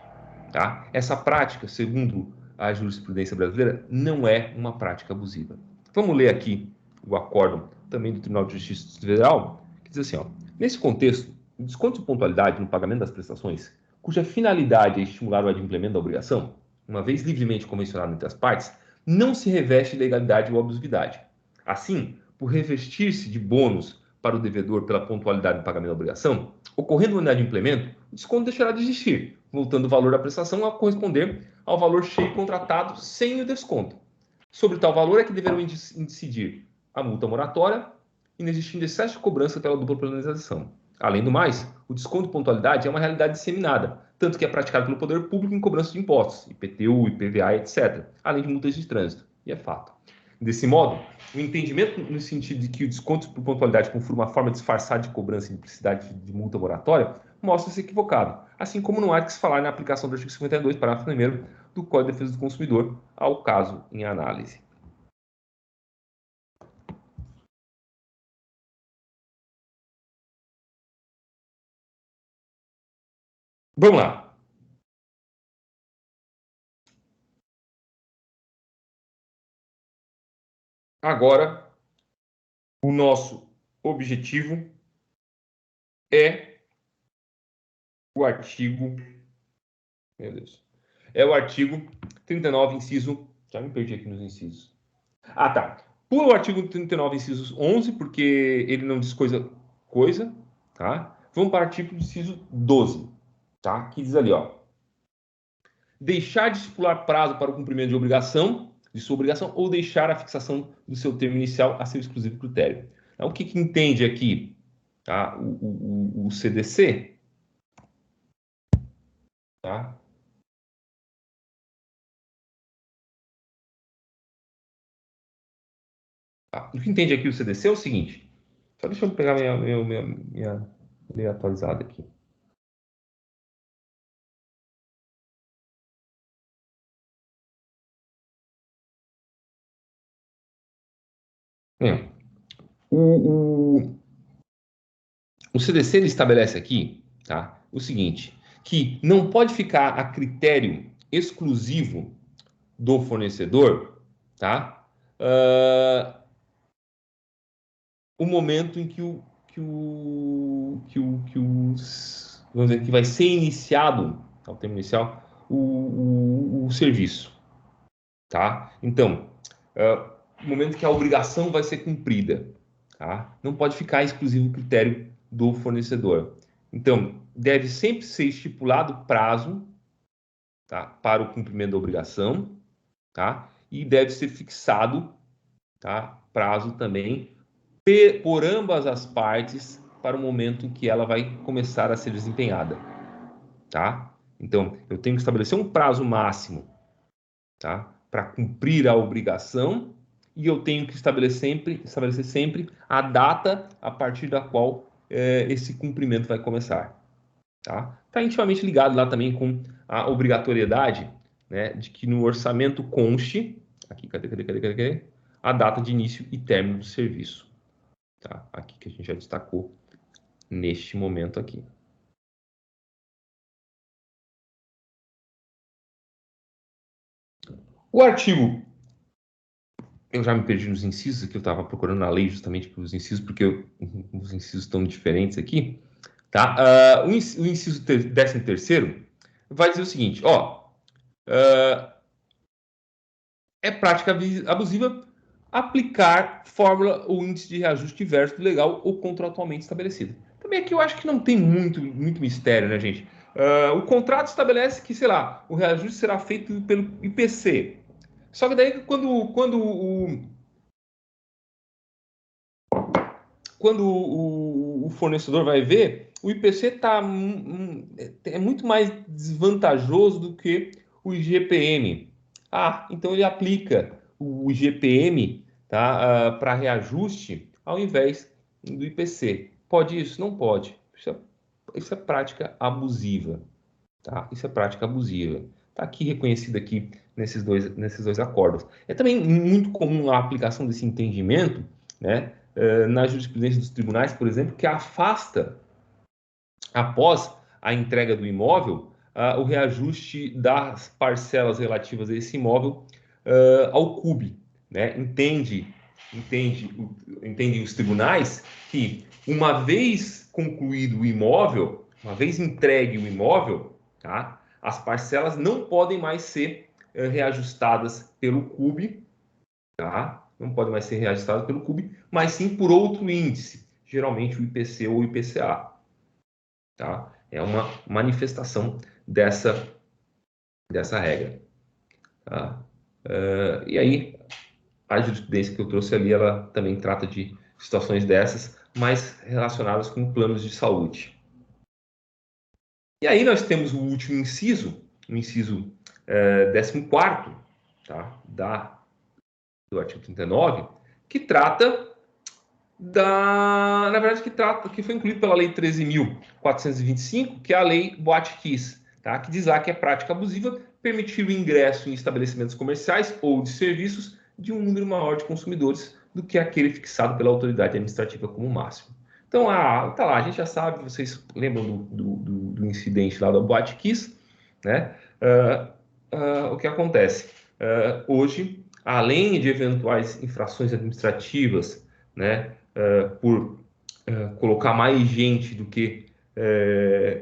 Tá? Essa prática, segundo a jurisprudência brasileira, não é uma prática abusiva. Vamos ler aqui o acórdão também do Tribunal de Justiça Federal, que diz assim, ó, nesse contexto, o desconto de pontualidade no pagamento das prestações, cuja finalidade é estimular o adimplemento da obrigação, uma vez livremente convencionado entre as partes, não se reveste legalidade ou abusividade. Assim, por revestir-se de bônus para o devedor pela pontualidade do pagamento da obrigação, ocorrendo o inadimplemento, o desconto deixará de existir, voltando o valor da prestação a corresponder ao valor cheio contratado sem o desconto. Sobre tal valor é que deverão incidir a multa moratória, inexistindo excesso de cobrança pela dupla penalização. Além do mais, o desconto de pontualidade é uma realidade disseminada, tanto que é praticado pelo poder público em cobrança de impostos, IPTU, IPVA, etc., além de multas de trânsito, e é fato. Desse modo, o entendimento no sentido de que o desconto por pontualidade configura uma forma disfarçada de cobrança e implicidade de multa moratória mostra-se equivocado, assim como não há que se falar na aplicação do artigo 52, parágrafo 1º do Código de Defesa do Consumidor ao caso em análise. Vamos lá. Agora, o nosso objetivo é o artigo... Meu Deus. É o artigo 39, inciso... Já me perdi aqui nos incisos. Ah, tá. Pula o artigo 39, incisos 11, porque ele não diz coisa, tá? Vamos para o artigo inciso 12, tá? Que diz ali, ó. Deixar de estipular prazo para o cumprimento de sua obrigação, ou deixar a fixação do seu termo inicial a seu exclusivo critério. Então, o que entende aqui, tá? O CDC, tá? O que entende aqui o CDC é o seguinte. Só deixa eu pegar minha lei atualizada aqui. O CDC ele estabelece aqui, tá, o seguinte, que não pode ficar a critério exclusivo do fornecedor, tá, o momento em vamos dizer, que vai ser iniciado, ao termo inicial, o serviço, tá? Então, o momento que a obrigação vai ser cumprida, tá? Não pode ficar exclusivo critério do fornecedor. Então, deve sempre ser estipulado prazo, tá, para o cumprimento da obrigação, tá? E deve ser fixado, tá, prazo também por ambas as partes para o momento em que ela vai começar a ser desempenhada, tá? Então, eu tenho que estabelecer um prazo máximo, tá, para cumprir a obrigação, e eu tenho que estabelecer sempre a data a partir da qual esse cumprimento vai começar. Tá? Tá intimamente ligado lá também com a obrigatoriedade, né, de que no orçamento conste, aqui, cadê? A data de início e término do serviço. Tá? Aqui que a gente já destacou neste momento aqui. O artigo... Eu já me perdi nos incisos, aqui eu estava procurando na lei justamente pelos incisos, porque os incisos estão diferentes aqui. Tá? O inciso 13º vai dizer o seguinte, ó, é prática abusiva aplicar fórmula ou índice de reajuste diverso do legal ou contratualmente estabelecido. Também aqui eu acho que não tem muito mistério, né, gente? O contrato estabelece que, sei lá, o reajuste será feito pelo IPC. Só que daí quando o fornecedor vai ver, o IPC é muito mais desvantajoso do que o IGPM. Então ele aplica o IGPM, tá, para reajuste ao invés do IPC. Pode isso? Não pode. Isso é prática abusiva. Tá? Isso é prática abusiva. Está aqui reconhecido aqui nesses dois acordos. É também muito comum a aplicação desse entendimento, né, na jurisprudência dos tribunais, por exemplo, que afasta, após a entrega do imóvel, o reajuste das parcelas relativas a esse imóvel ao CUB. Né? Entendem os tribunais que, uma vez concluído o imóvel, uma vez entregue o imóvel, tá, as parcelas não podem mais ser reajustadas pelo CUB, tá? Não podem mais ser reajustadas pelo CUB, mas sim por outro índice, geralmente o IPC ou o IPCA. Tá? É uma manifestação dessa regra. Tá? E aí, a jurisprudência que eu trouxe ali, ela também trata de situações dessas, mais relacionadas com planos de saúde. E aí nós temos o último inciso, o inciso 14º, tá? Do artigo 39, que trata na verdade, que foi incluído pela Lei 13.425, que é a Lei Boate-Kiss, tá? Que diz lá que é prática abusiva permitir o ingresso em estabelecimentos comerciais ou de serviços de um número maior de consumidores do que aquele fixado pela autoridade administrativa como máximo. Então, tá lá, a gente já sabe, vocês lembram do incidente lá da Boate-Kiss, né? O que acontece? Hoje, além de eventuais infrações administrativas, né, por colocar mais gente do que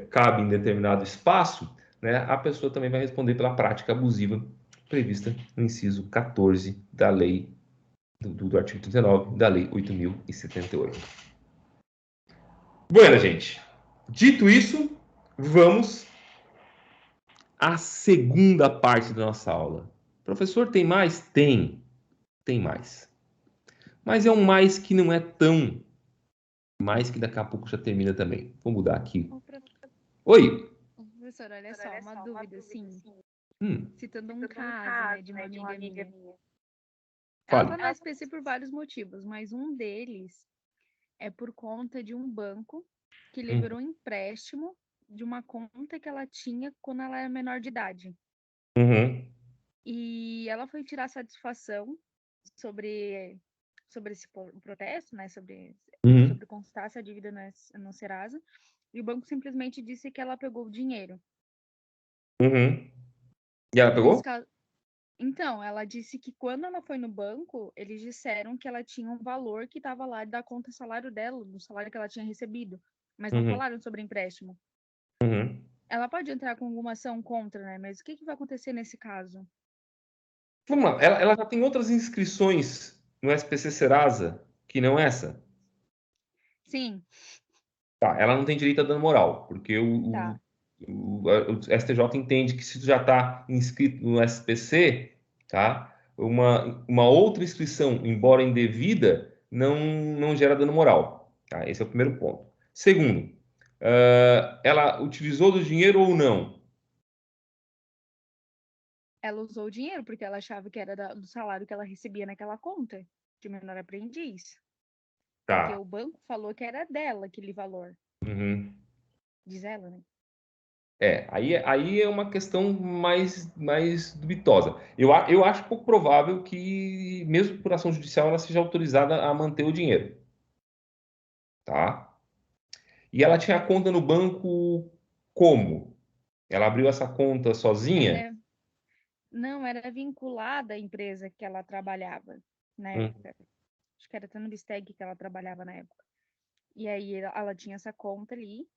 cabe em determinado espaço, né, a pessoa também vai responder pela prática abusiva prevista no inciso 14 da lei, do artigo 39 da lei 8.078. Bueno, gente, dito isso, vamos à segunda parte da nossa aula. Professor, tem mais? Tem mais. Mas é um mais que não é tão mais, que daqui a pouco já termina também. Vou mudar aqui. Oi. Professor, olha só, uma dúvida, assim. Hum. Citando um caso, né, de uma amiga minha. Fale. Ela tá no SPC por vários motivos, mas um deles é por conta de um banco que liberou um empréstimo de uma conta que ela tinha quando ela era menor de idade. Uhum. E ela foi tirar satisfação sobre esse protesto, né? Sobre constar essa dívida no Serasa. E o banco simplesmente disse que ela pegou o dinheiro. Uhum. E ela pegou? Então, ela disse que quando ela foi no banco, eles disseram que ela tinha um valor que estava lá da conta salário dela, do salário que ela tinha recebido. Mas não falaram sobre empréstimo. Uhum. Ela pode entrar com alguma ação contra, né? Mas o que vai acontecer nesse caso? Vamos lá. Ela já tem outras inscrições no SPC Serasa, que não essa? Sim. Tá, ela não tem direito a dano moral, porque Tá. o STJ entende que se tu já está inscrito no SPC, tá? Uma outra inscrição, embora indevida, não gera dano moral. Tá? Esse é o primeiro ponto. Segundo, ela utilizou do dinheiro ou não? Ela usou o dinheiro porque ela achava que era do salário que ela recebia naquela conta de menor aprendiz. Tá. Porque o banco falou que era dela aquele valor. Uhum. Diz ela, né? Aí é uma questão mais dubitosa. Eu acho pouco provável que, mesmo por ação judicial, ela seja autorizada a manter o dinheiro. Tá? E ela tinha conta no banco como? Ela abriu essa conta sozinha? Não, era vinculada à empresa que ela trabalhava na época. Acho que era até no Bistec que ela trabalhava na época. E aí ela tinha essa conta ali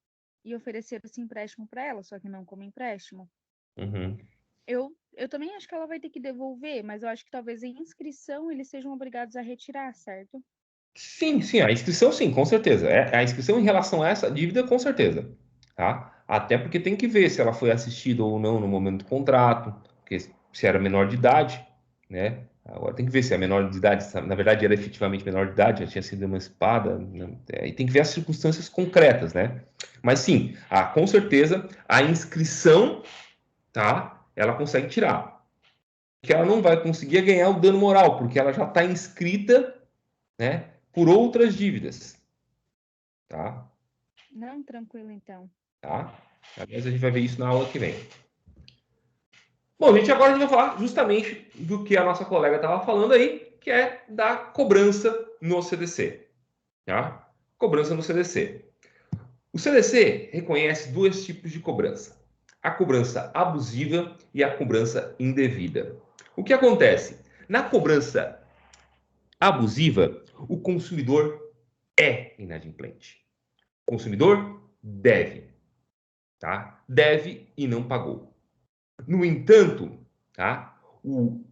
e ofereceram esse empréstimo para ela, só que não como empréstimo. Uhum. Eu também acho que ela vai ter que devolver, mas eu acho que talvez em inscrição eles sejam obrigados a retirar, certo? Sim, a inscrição sim, com certeza. A inscrição em relação a essa dívida, com certeza. Tá? Até porque tem que ver se ela foi assistida ou não no momento do contrato, porque se era menor de idade, né? Agora tem que ver se é menor de idade, na verdade era efetivamente menor de idade, já tinha sido emancipada, né? E tem que ver as circunstâncias concretas, né? Mas sim, com certeza a inscrição, tá? Ela consegue tirar. O que ela não vai conseguir é ganhar o dano moral, porque ela já está inscrita, né, por outras dívidas, tá? Não, tranquilo então. Tá? Aliás, a gente vai ver isso na aula que vem. Bom, gente, agora a gente vai falar justamente do que a nossa colega estava falando aí, que é da cobrança no CDC. Tá? Cobrança no CDC. O CDC reconhece dois tipos de cobrança: a cobrança abusiva e a cobrança indevida. O que acontece? Na cobrança abusiva, o consumidor é inadimplente. O consumidor deve, tá? Deve e não pagou. No entanto, tá? O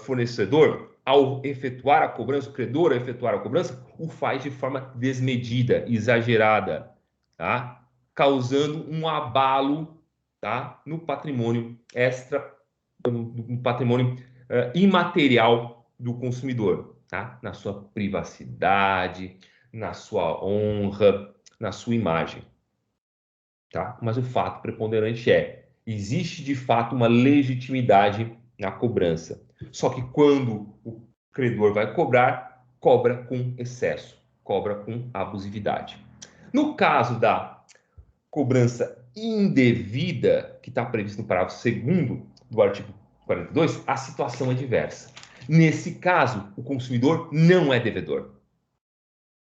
fornecedor, ao efetuar a cobrança, o credor, ao efetuar a cobrança, o faz de forma desmedida, exagerada, tá? Causando um abalo, tá? No patrimônio extra, no patrimônio imaterial do consumidor. tá? Na sua privacidade, na sua honra, na sua imagem. Tá? Mas o fato preponderante existe de fato uma legitimidade na cobrança. Só que quando o credor vai cobrar, cobra com excesso, cobra com abusividade. No caso da cobrança indevida, que está previsto no parágrafo 2º do artigo 42, a situação é diversa. Nesse caso, o consumidor não é devedor.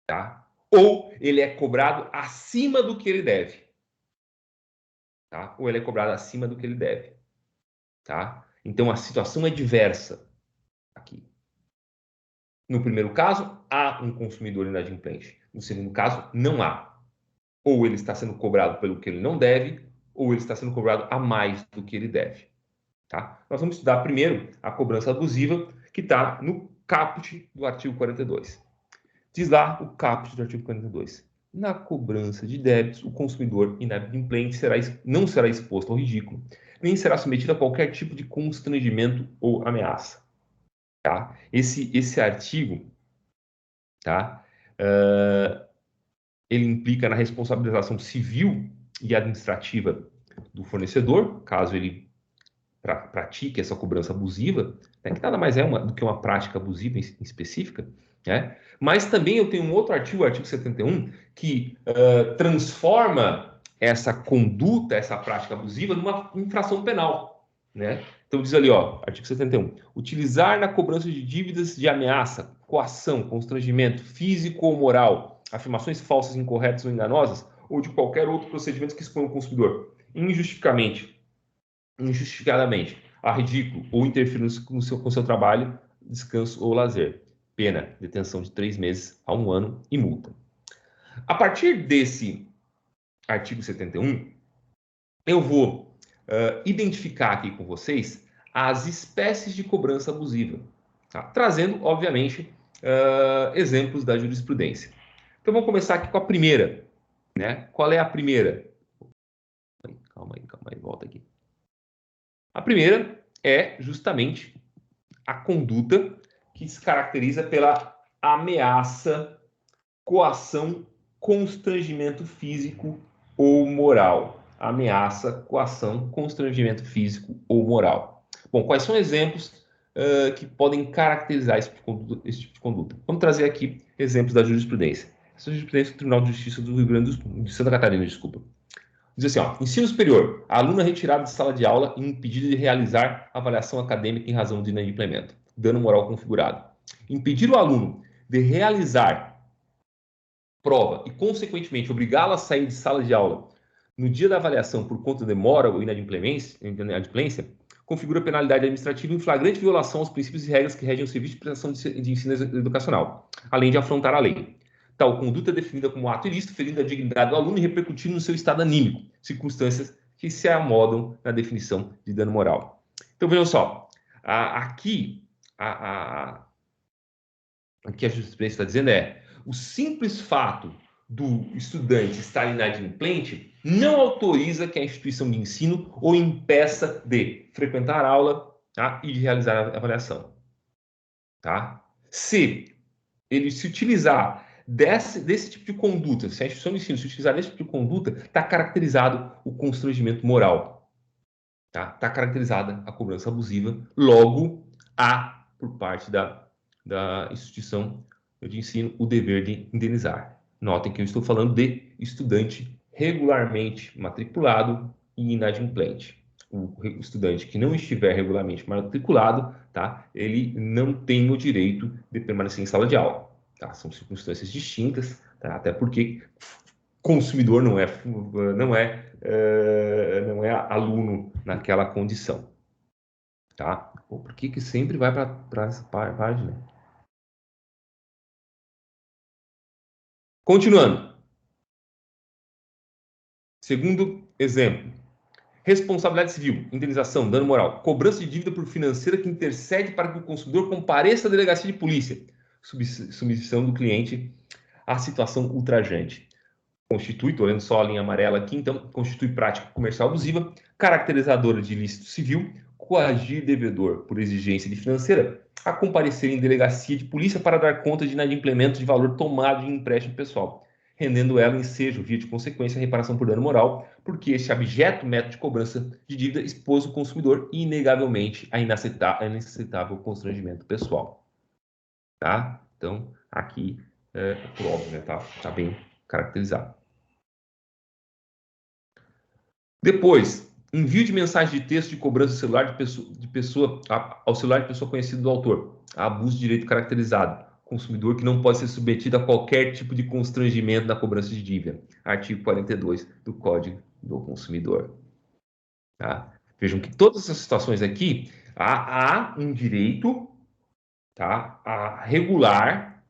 Tá? Ou ele é cobrado acima do que ele deve. Tá? Ou ele é cobrado acima do que ele deve. Tá? Então, a situação é diversa aqui. No primeiro caso, há um consumidor inadimplente. No segundo caso, não há. Ou ele está sendo cobrado pelo que ele não deve, ou ele está sendo cobrado a mais do que ele deve. Tá? Nós vamos estudar primeiro a cobrança abusiva, que está no caput do artigo 42. Diz lá o caput do artigo 42. Na cobrança de débitos, o consumidor inadimplente não será exposto ao ridículo, nem será submetido a qualquer tipo de constrangimento ou ameaça. Tá? Esse artigo, tá? Ele implica na responsabilização civil e administrativa do fornecedor, caso ele pratique essa cobrança abusiva, né, que nada mais é do que uma prática abusiva em específica, né? Mas também eu tenho um outro artigo, o artigo 71, que transforma essa conduta, essa prática abusiva, numa infração penal, né? Então diz ali, ó, artigo 71, utilizar na cobrança de dívidas de ameaça, coação, constrangimento físico ou moral, afirmações falsas, incorretas ou enganosas, ou de qualquer outro procedimento que exponha o consumidor injustificadamente, a ridículo ou interferir com seu trabalho, descanso ou lazer. Pena, detenção de 3 meses a 1 ano e multa. A partir desse artigo 71, eu vou identificar aqui com vocês as espécies de cobrança abusiva, tá? Trazendo, obviamente, exemplos da jurisprudência. Então, vamos começar aqui com a primeira, né? Qual é a primeira? Calma aí, volta aqui. A primeira é justamente a conduta que se caracteriza pela ameaça, coação, constrangimento físico ou moral. Ameaça, coação, constrangimento físico ou moral. Bom, quais são exemplos que podem caracterizar esse tipo de conduta? Vamos trazer aqui exemplos da jurisprudência. Essa jurisprudência do Tribunal de Justiça do Rio Grande do Sul, de Santa Catarina, desculpa. Diz assim, ó, ensino superior, aluno é retirado de sala de aula e impedido de realizar avaliação acadêmica em razão de inadimplemento. Dano moral configurado. Impedir o aluno de realizar prova e, consequentemente, obrigá-lo a sair de sala de aula no dia da avaliação por conta de demora ou inadimplência, configura penalidade administrativa em flagrante violação aos princípios e regras que regem o serviço de prestação de ensino educacional, além de afrontar a lei. Tal conduta é definida como ato ilícito, ferindo a dignidade do aluno e repercutindo no seu estado anímico, circunstâncias que se amodam na definição de dano moral. Então, vejam só, aqui a jurisprudência está dizendo o simples fato do estudante estar inadimplente não autoriza que a instituição de ensino o impeça de frequentar a aula, tá, e de realizar a avaliação. Tá? Se ele se utilizar desse tipo de conduta, se a instituição de ensino se utilizar desse tipo de conduta, está caracterizado o constrangimento moral. Tá? Está caracterizada a cobrança abusiva, logo há, por parte da instituição de ensino, o dever de indenizar. Notem que eu estou falando de estudante regularmente matriculado e inadimplente. O estudante que não estiver regularmente matriculado, tá, ele não tem o direito de permanecer em sala de aula. Tá? São circunstâncias distintas, tá? Até porque consumidor não é aluno naquela condição. Tá? Por que sempre vai para essa página? Continuando. Segundo exemplo. Responsabilidade civil, indenização, dano moral, cobrança de dívida por financeira que intercede para que o consumidor compareça à delegacia de polícia, submissão do cliente à situação ultrajante. Constitui, estou lendo só a linha amarela aqui, então, constitui prática comercial abusiva, caracterizadora de ilícito civil, coagir devedor por exigência de financeira a comparecer em delegacia de polícia para dar conta de inadimplemento de valor tomado em empréstimo pessoal, rendendo ela ensejo, via de consequência, a reparação por dano moral, porque este abjeto método de cobrança de dívida expôs o consumidor inegavelmente a inaceitável constrangimento pessoal. Tá? Então, aqui, por óbvio, né, tá bem caracterizado. Depois, envio de mensagem de texto de cobrança do celular ao celular de pessoa conhecida do autor. Abuso de direito caracterizado. Consumidor que não pode ser submetido a qualquer tipo de constrangimento na cobrança de dívida. Artigo 42 do Código do Consumidor. Tá? Vejam que todas essas situações aqui, há um direito, tá, a regular,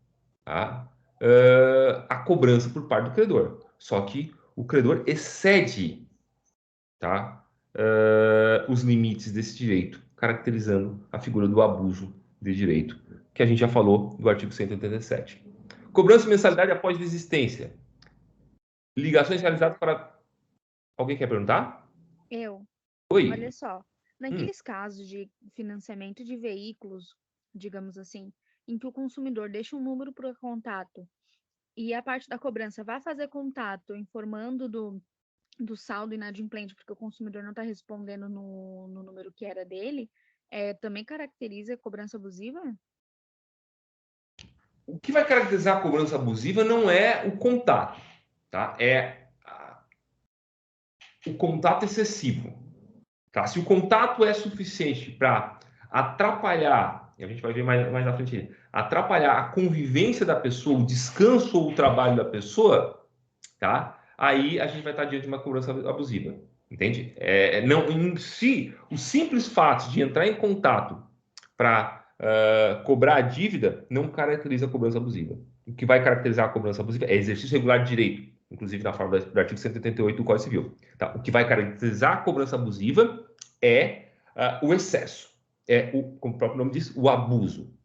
tá, a cobrança por parte do credor. Só que o credor excede, tá, os limites desse direito, caracterizando a figura do abuso de direito, que a gente já falou do artigo 187. Cobrança de mensalidade após desistência. Ligações realizadas para... Alguém quer perguntar? Eu. Oi. Olha só, naqueles casos de financiamento de veículos, digamos assim, em que o consumidor deixa um número para contato e a parte da cobrança vai fazer contato informando do saldo inadimplente, porque o consumidor não está respondendo no número que era dele, também caracteriza cobrança abusiva? O que vai caracterizar a cobrança abusiva não é o contato, tá? É o contato excessivo. Tá? Se o contato é suficiente para atrapalhar, e a gente vai ver mais na frente, atrapalhar a convivência da pessoa, o descanso ou o trabalho da pessoa, tá? Aí a gente vai estar diante de uma cobrança abusiva, entende? Não, em si, o simples fato de entrar em contato para cobrar a dívida não caracteriza a cobrança abusiva. O que vai caracterizar a cobrança abusiva é exercício regular de direito, inclusive na forma do artigo 188 do Código Civil. Tá? O que vai caracterizar a cobrança abusiva é o excesso, como o próprio nome diz, o abuso.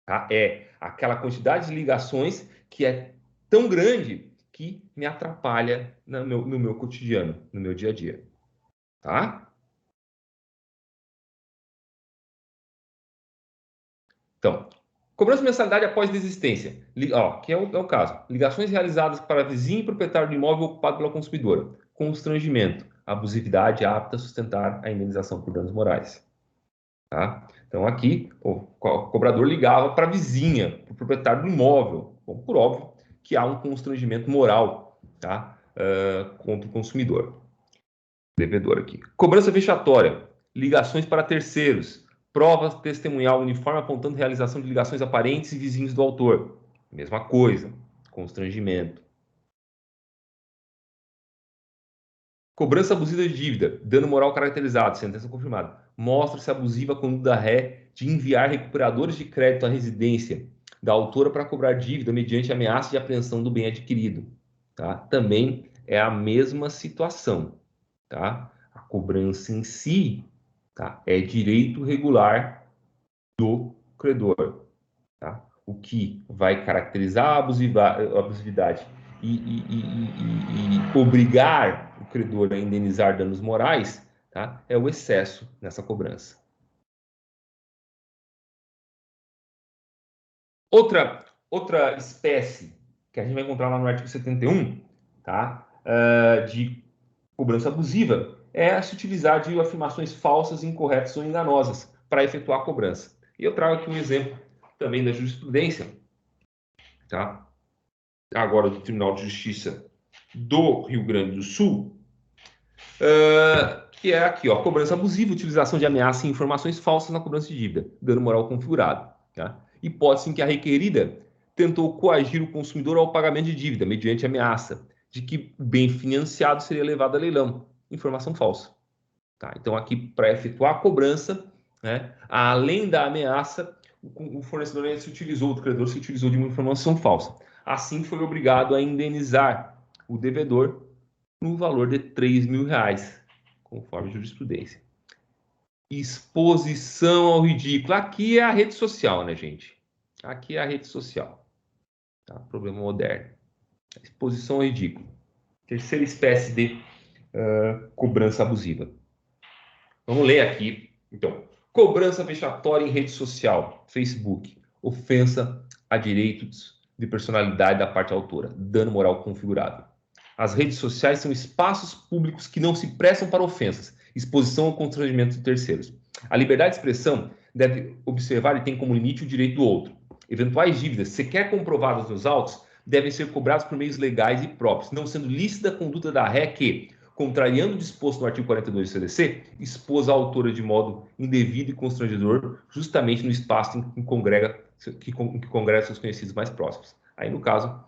Tá? É aquela quantidade de ligações que é tão grande que me atrapalha no meu cotidiano, no meu dia a dia. Tá? Então, cobrança de mensalidade após desistência, que é o caso. Ligações realizadas para vizinho e proprietário do imóvel ocupado pela consumidora. Constrangimento, abusividade apta a sustentar a indenização por danos morais. Tá? Então, aqui, o cobrador ligava para a vizinha, para o proprietário do imóvel. Bom, por óbvio que há um constrangimento moral, tá? Contra o consumidor. Devedor aqui. Cobrança vexatória, ligações para terceiros, prova testemunhal uniforme apontando realização de ligações a parentes e vizinhos do autor. Mesma coisa, constrangimento. Cobrança abusiva de dívida, dano moral caracterizado, sentença confirmada. Mostra-se abusiva a conduta da ré de enviar recuperadores de crédito à residência da autora para cobrar dívida mediante ameaça de apreensão do bem adquirido. Tá? Também é a mesma situação. Tá? A cobrança em si, tá, é direito regular do credor. Tá? O que vai caracterizar a abusividade e obrigar o credor a indenizar danos morais, tá, é o excesso nessa cobrança. Outra espécie que a gente vai encontrar lá no artigo 71, tá, de cobrança abusiva é se utilizar de afirmações falsas, incorretas ou enganosas para efetuar a cobrança. E eu trago aqui um exemplo também da jurisprudência, tá? Agora do Tribunal de Justiça do Rio Grande do Sul, que é aqui, ó, cobrança abusiva, utilização de ameaça e informações falsas na cobrança de dívida, dano moral configurado. Tá? Hipótese em que a requerida tentou coagir o consumidor ao pagamento de dívida, mediante ameaça de que o bem financiado seria levado a leilão. Informação falsa. Tá? Então, aqui, para efetuar a cobrança, né, além da ameaça, o fornecedor se utilizou, o credor se utilizou de uma informação falsa. Assim, foi obrigado a indenizar o devedor no valor de R$3.000, conforme a jurisprudência. Exposição ao ridículo. Aqui é a rede social, né, gente? Aqui é a rede social. Tá? Problema moderno. Exposição ao ridículo. Terceira espécie de cobrança abusiva. Vamos ler aqui Então, cobrança vexatória em rede social, Facebook, ofensa a direitos de personalidade da parte autora, dano moral configurado. As redes sociais são espaços públicos que não se prestam para ofensas, exposição ou constrangimento de terceiros. A liberdade de expressão deve observar e tem como limite o direito do outro. Eventuais dívidas, sequer comprovadas nos autos, devem ser cobradas por meios legais e próprios, não sendo lícita a conduta da ré que, contrariando o disposto no artigo 42 do CDC, expôs a autora de modo indevido e constrangedor, justamente no espaço em que congrega seus conhecidos mais próximos. Aí, no caso,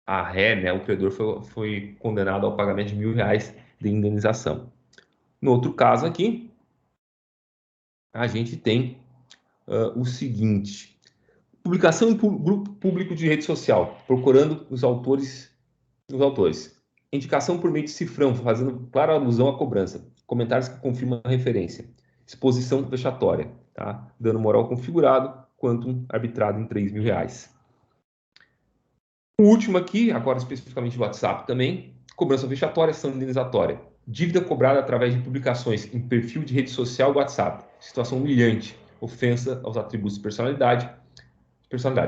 a ré, né, o credor, foi condenado ao pagamento de R$1.000 de indenização. No outro caso aqui, a gente tem o seguinte: publicação em grupo público de rede social, procurando os autores. Indicação por meio de cifrão, fazendo clara alusão à cobrança. Comentários que confirmam a referência. Exposição vexatória, tá? Dano moral configurado, quantum arbitrado em R$3.000. O último aqui, agora especificamente do WhatsApp também, cobrança vexatória, ação indenizatória. Dívida cobrada através de publicações em perfil de rede social WhatsApp. Situação humilhante, ofensa aos atributos de personalidade,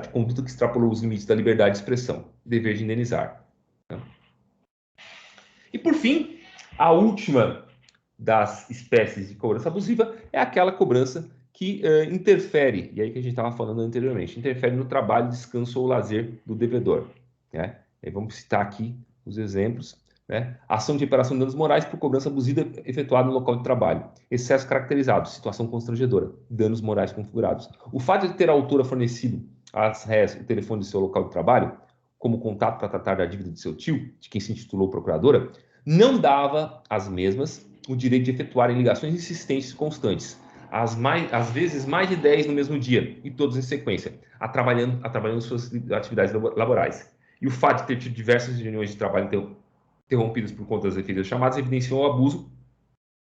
conduta que extrapolou os limites da liberdade de expressão, dever de indenizar. E por fim, a última das espécies de cobrança abusiva é aquela cobrança que interfere, e aí que a gente estava falando anteriormente, interfere no trabalho, descanso ou lazer do devedor. Né? Aí vamos citar aqui os exemplos. Né? Ação de reparação de danos morais por cobrança abusiva efetuada no local de trabalho. Excesso caracterizado, situação constrangedora, danos morais configurados. O fato de ter a autora fornecido às rés o telefone do seu local de trabalho, como contato para tratar da dívida de seu tio, de quem se intitulou procuradora, não dava às mesmas o direito de efetuarem ligações insistentes e constantes, às vezes mais de 10 no mesmo dia, e todos em sequência, atrapalhando suas atividades laborais. E o fato de ter tido diversas reuniões de trabalho interrompidas por conta das referidas chamadas evidenciou o abuso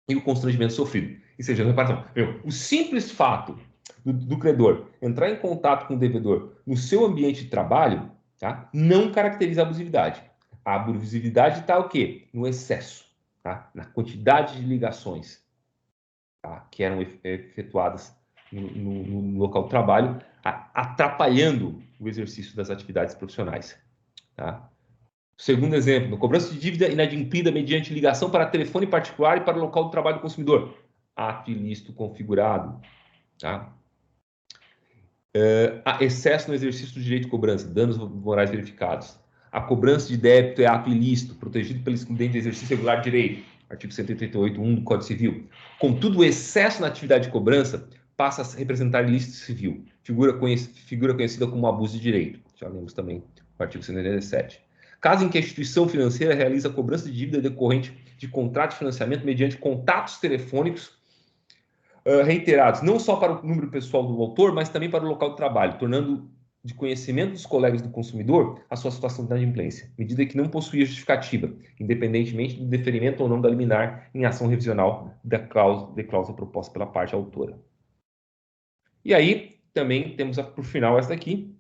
e o constrangimento sofrido. E seja, reparação, o simples fato do credor entrar em contato com o devedor no seu ambiente de trabalho, tá, não caracteriza a abusividade. A abusividade está o quê? No excesso, tá? Na quantidade de ligações, tá, que eram efetuadas no local de trabalho, atrapalhando o exercício das atividades profissionais. Tá? Segundo exemplo, no cobrança de dívida inadimplida mediante ligação para telefone particular e para o local de trabalho do consumidor. Ato ilícito configurado. Tá? Excesso no exercício do direito de cobrança, danos morais verificados. A cobrança de débito é ato ilícito, protegido pelo excludente de exercício regular de direito. Artigo 188.1 do Código Civil. Contudo, o excesso na atividade de cobrança passa a representar ilícito civil, figura conhecida como abuso de direito. Já lemos também o artigo 187. Caso em que a instituição financeira realiza a cobrança de dívida decorrente de contrato de financiamento mediante contatos telefônicos reiterados, não só para o número pessoal do autor, mas também para o local de trabalho, tornando de conhecimento dos colegas do consumidor a sua situação de inadimplência, medida que não possuía justificativa, independentemente do deferimento ou não da liminar em ação revisional de cláusula proposta pela parte autora. E aí, também temos, por final, essa daqui,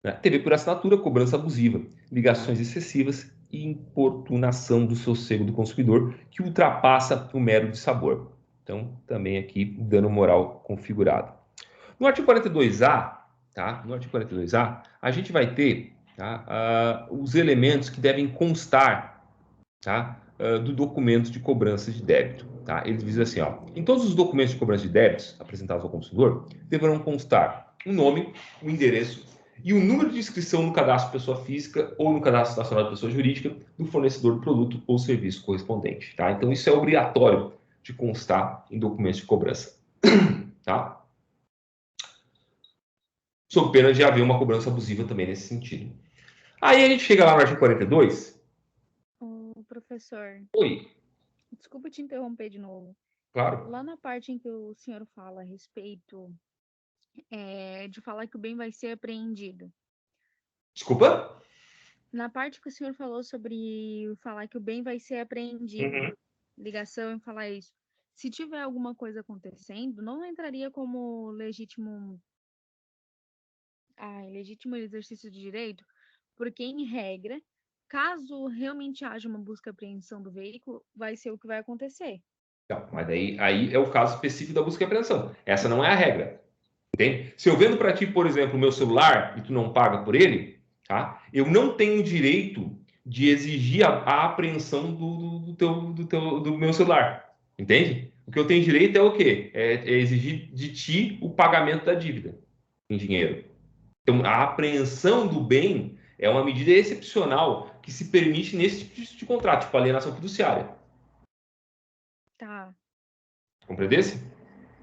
né? TV por assinatura, cobrança abusiva, ligações excessivas e importunação do sossego do consumidor, que ultrapassa o mero de sabor. Então, também aqui, dano moral configurado. No artigo 42A, tá? No artigo 42A, a gente vai ter, tá, os elementos que devem constar, tá, do documento de cobrança de débito. Tá? Ele diz assim, ó, em todos os documentos de cobrança de débitos apresentados ao consumidor, deverão constar o nome, o endereço e o número de inscrição no cadastro de pessoa física ou no cadastro nacional de pessoa jurídica do fornecedor do produto ou serviço correspondente. Tá? Então, isso é obrigatório de constar em documentos de cobrança. Tá? Sob pena de haver uma cobrança abusiva também nesse sentido. Aí a gente chega lá no artigo 42. Professor. Oi. Desculpa te interromper de novo. Claro. Lá na parte em que o senhor fala a respeito de falar que o bem vai ser apreendido. Desculpa? Na parte que o senhor falou sobre falar que o bem vai ser apreendido, ligação em falar isso. Se tiver alguma coisa acontecendo, não entraria como legítimo exercício de direito, porque, em regra, caso realmente haja uma busca e apreensão do veículo, vai ser o que vai acontecer. Então, mas aí é o caso específico da busca e apreensão. Essa não é a regra. Entende? Se eu vendo para ti, por exemplo, o meu celular e tu não paga por ele, tá? Eu não tenho direito de exigir a apreensão do meu celular. Entende? O que eu tenho direito é o quê? É exigir de ti o pagamento da dívida em dinheiro. Então, a apreensão do bem é uma medida excepcional que se permite nesse tipo de contrato, tipo alienação fiduciária. Tá, Compreendesse?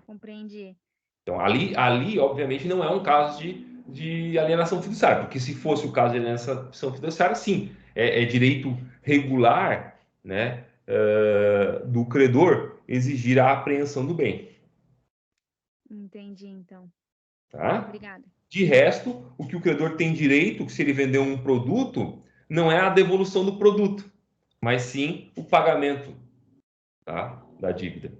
compreendi. Então, ali, obviamente, não é um caso de alienação fiduciária, porque se fosse o caso de alienação fiduciária, sim, é direito regular, né, do credor exigir a apreensão do bem. Entendi, então. Tá? Obrigada. De resto, o que o credor tem direito, se ele vender um produto, não é a devolução do produto, mas sim o pagamento, tá, da dívida.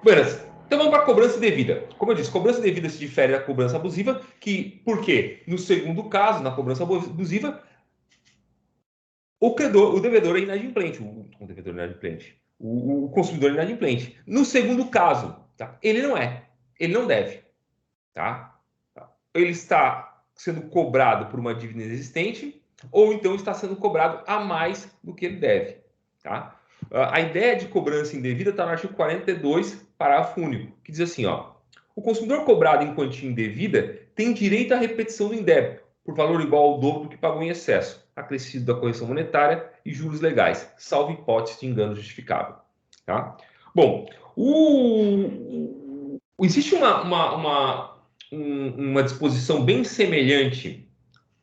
Beleza. Então vamos para a cobrança devida. Como eu disse, cobrança devida se difere da cobrança abusiva, por quê? No segundo caso, na cobrança abusiva, o devedor é inadimplente, o consumidor é inadimplente. No segundo caso, tá? Ele não é, ele não deve, tá? Ele está sendo cobrado por uma dívida inexistente ou então está sendo cobrado a mais do que ele deve, tá? A ideia de cobrança indevida está no artigo 42, parágrafo único, que diz assim, ó: o consumidor cobrado em quantia indevida tem direito à repetição do indébito por valor igual ao dobro do que pagou em excesso, acrescido da correção monetária e juros legais, salvo hipótese de engano justificável, tá? Bom, existe uma disposição bem semelhante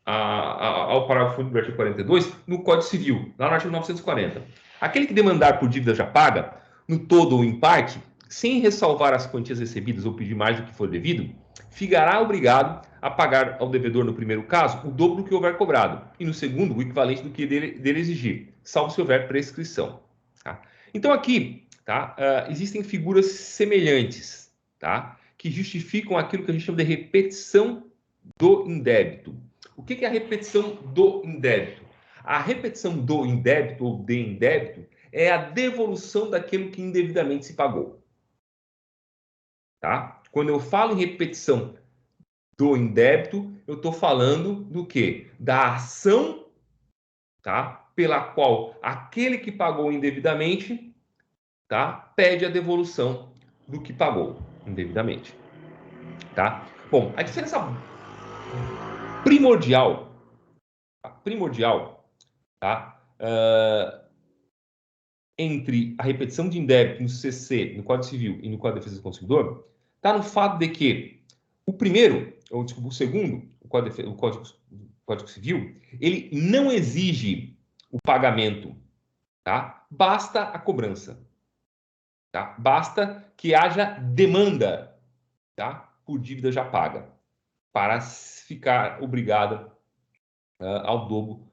ao parágrafo do artigo 42 no Código Civil, lá no artigo 940. Aquele que demandar por dívida já paga, no todo ou em parte, sem ressalvar as quantias recebidas ou pedir mais do que for devido, ficará obrigado a pagar ao devedor, no primeiro caso, o dobro do que houver cobrado, e no segundo, o equivalente do que dele exigir, salvo se houver prescrição. Tá? Então aqui, tá, existem figuras semelhantes, tá, que justificam aquilo que a gente chama de repetição do indébito. O que é a repetição do indébito? A repetição do indébito ou de indébito é a devolução daquilo que indevidamente se pagou. Tá? Quando eu falo em repetição do indébito, eu estou falando do quê? Da ação, tá, pela qual aquele que pagou indevidamente, tá, pede a devolução do que pagou indevidamente. Tá? Bom, a diferença primordial, tá, entre a repetição de indébito no CC, no Código Civil e no Código de Defesa do Consumidor, está no fato de que o segundo, o Código Civil, ele não exige o pagamento, tá? Basta a cobrança, tá? Basta que haja demanda, tá, por dívida já paga, para ficar obrigada ao dobro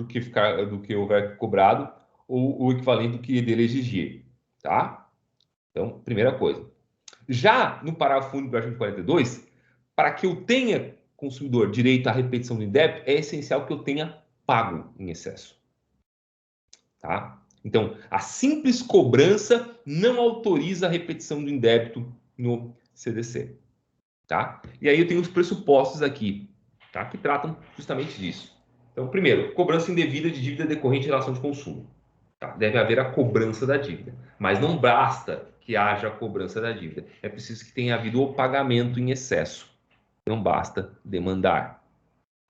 do que houver cobrado ou o equivalente do que dele exigir, tá? Então, primeira coisa. Já no parágrafo único do artigo 42, para que eu tenha, consumidor, direito à repetição do indébito, é essencial que eu tenha pago em excesso, tá? Então, a simples cobrança não autoriza a repetição do indébito no CDC, tá? E aí eu tenho os pressupostos aqui, tá, que tratam justamente disso. Então, primeiro, cobrança indevida de dívida decorrente de relação de consumo. Tá? Deve haver a cobrança da dívida, mas não basta que haja a cobrança da dívida. É preciso que tenha havido o pagamento em excesso. Não basta demandar,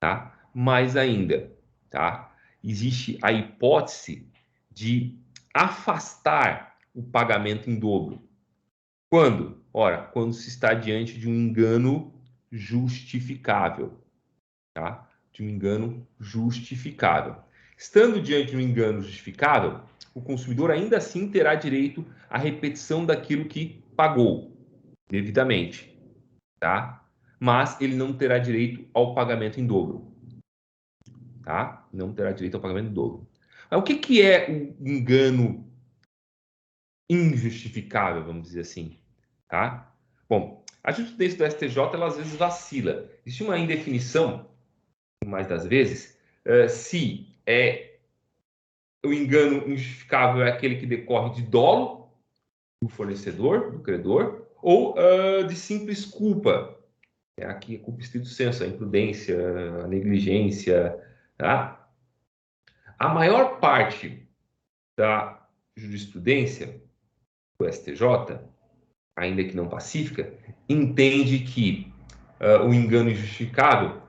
tá? Mais ainda, tá? Existe a hipótese de afastar o pagamento em dobro. Quando? Ora, quando se está diante de um engano justificável, tá? De um engano justificável. Estando diante de um engano justificável, o consumidor ainda assim terá direito à repetição daquilo que pagou devidamente, tá? Mas ele não terá direito ao pagamento em dobro, tá? Não terá direito ao pagamento em dobro. Mas o que é o engano injustificável, vamos dizer assim, tá? Bom, a jurisprudência do STJ, ela às vezes vacila. Existe uma indefinição mais das vezes, se o engano injustificável é aquele que decorre de dolo do fornecedor, do credor, ou de simples culpa. Aqui a culpa estrito sensu, a imprudência, a negligência, tá? A maior parte da jurisprudência do STJ, ainda que não pacífica, entende que o engano injustificável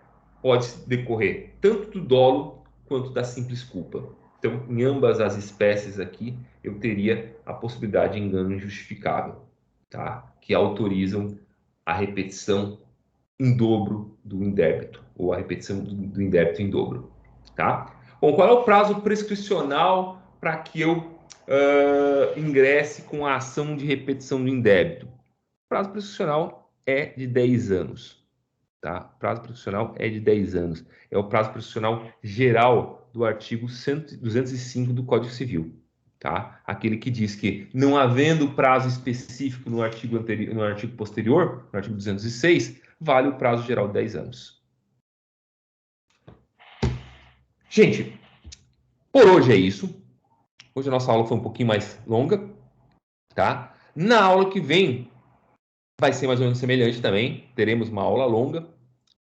pode decorrer tanto do dolo quanto da simples culpa. Então, em ambas as espécies aqui, eu teria a possibilidade de engano injustificável, tá? Que autorizam a repetição em dobro do indébito, ou a repetição do indébito em dobro, tá? Bom, qual é o prazo prescricional para que eu ingresse com a ação de repetição do indébito? O prazo prescricional é de 10 anos. Tá? O prazo prescricional é de 10 anos. É o prazo prescricional geral do artigo 205 do Código Civil. Tá? Aquele que diz que, não havendo prazo específico no artigo anterior, no artigo posterior, no artigo 206, vale o prazo geral de 10 anos. Gente, por hoje é isso. Hoje a nossa aula foi um pouquinho mais longa. Tá? Na aula que vem, vai ser mais ou menos semelhante também. Teremos uma aula longa,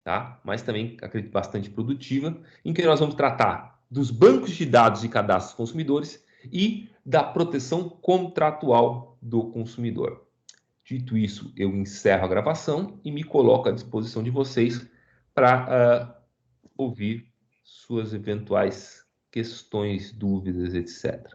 tá? Mas também, acredito, bastante produtiva, em que nós vamos tratar dos bancos de dados e cadastros consumidores e da proteção contratual do consumidor. Dito isso, eu encerro a gravação e me coloco à disposição de vocês para ouvir suas eventuais questões, dúvidas, etc.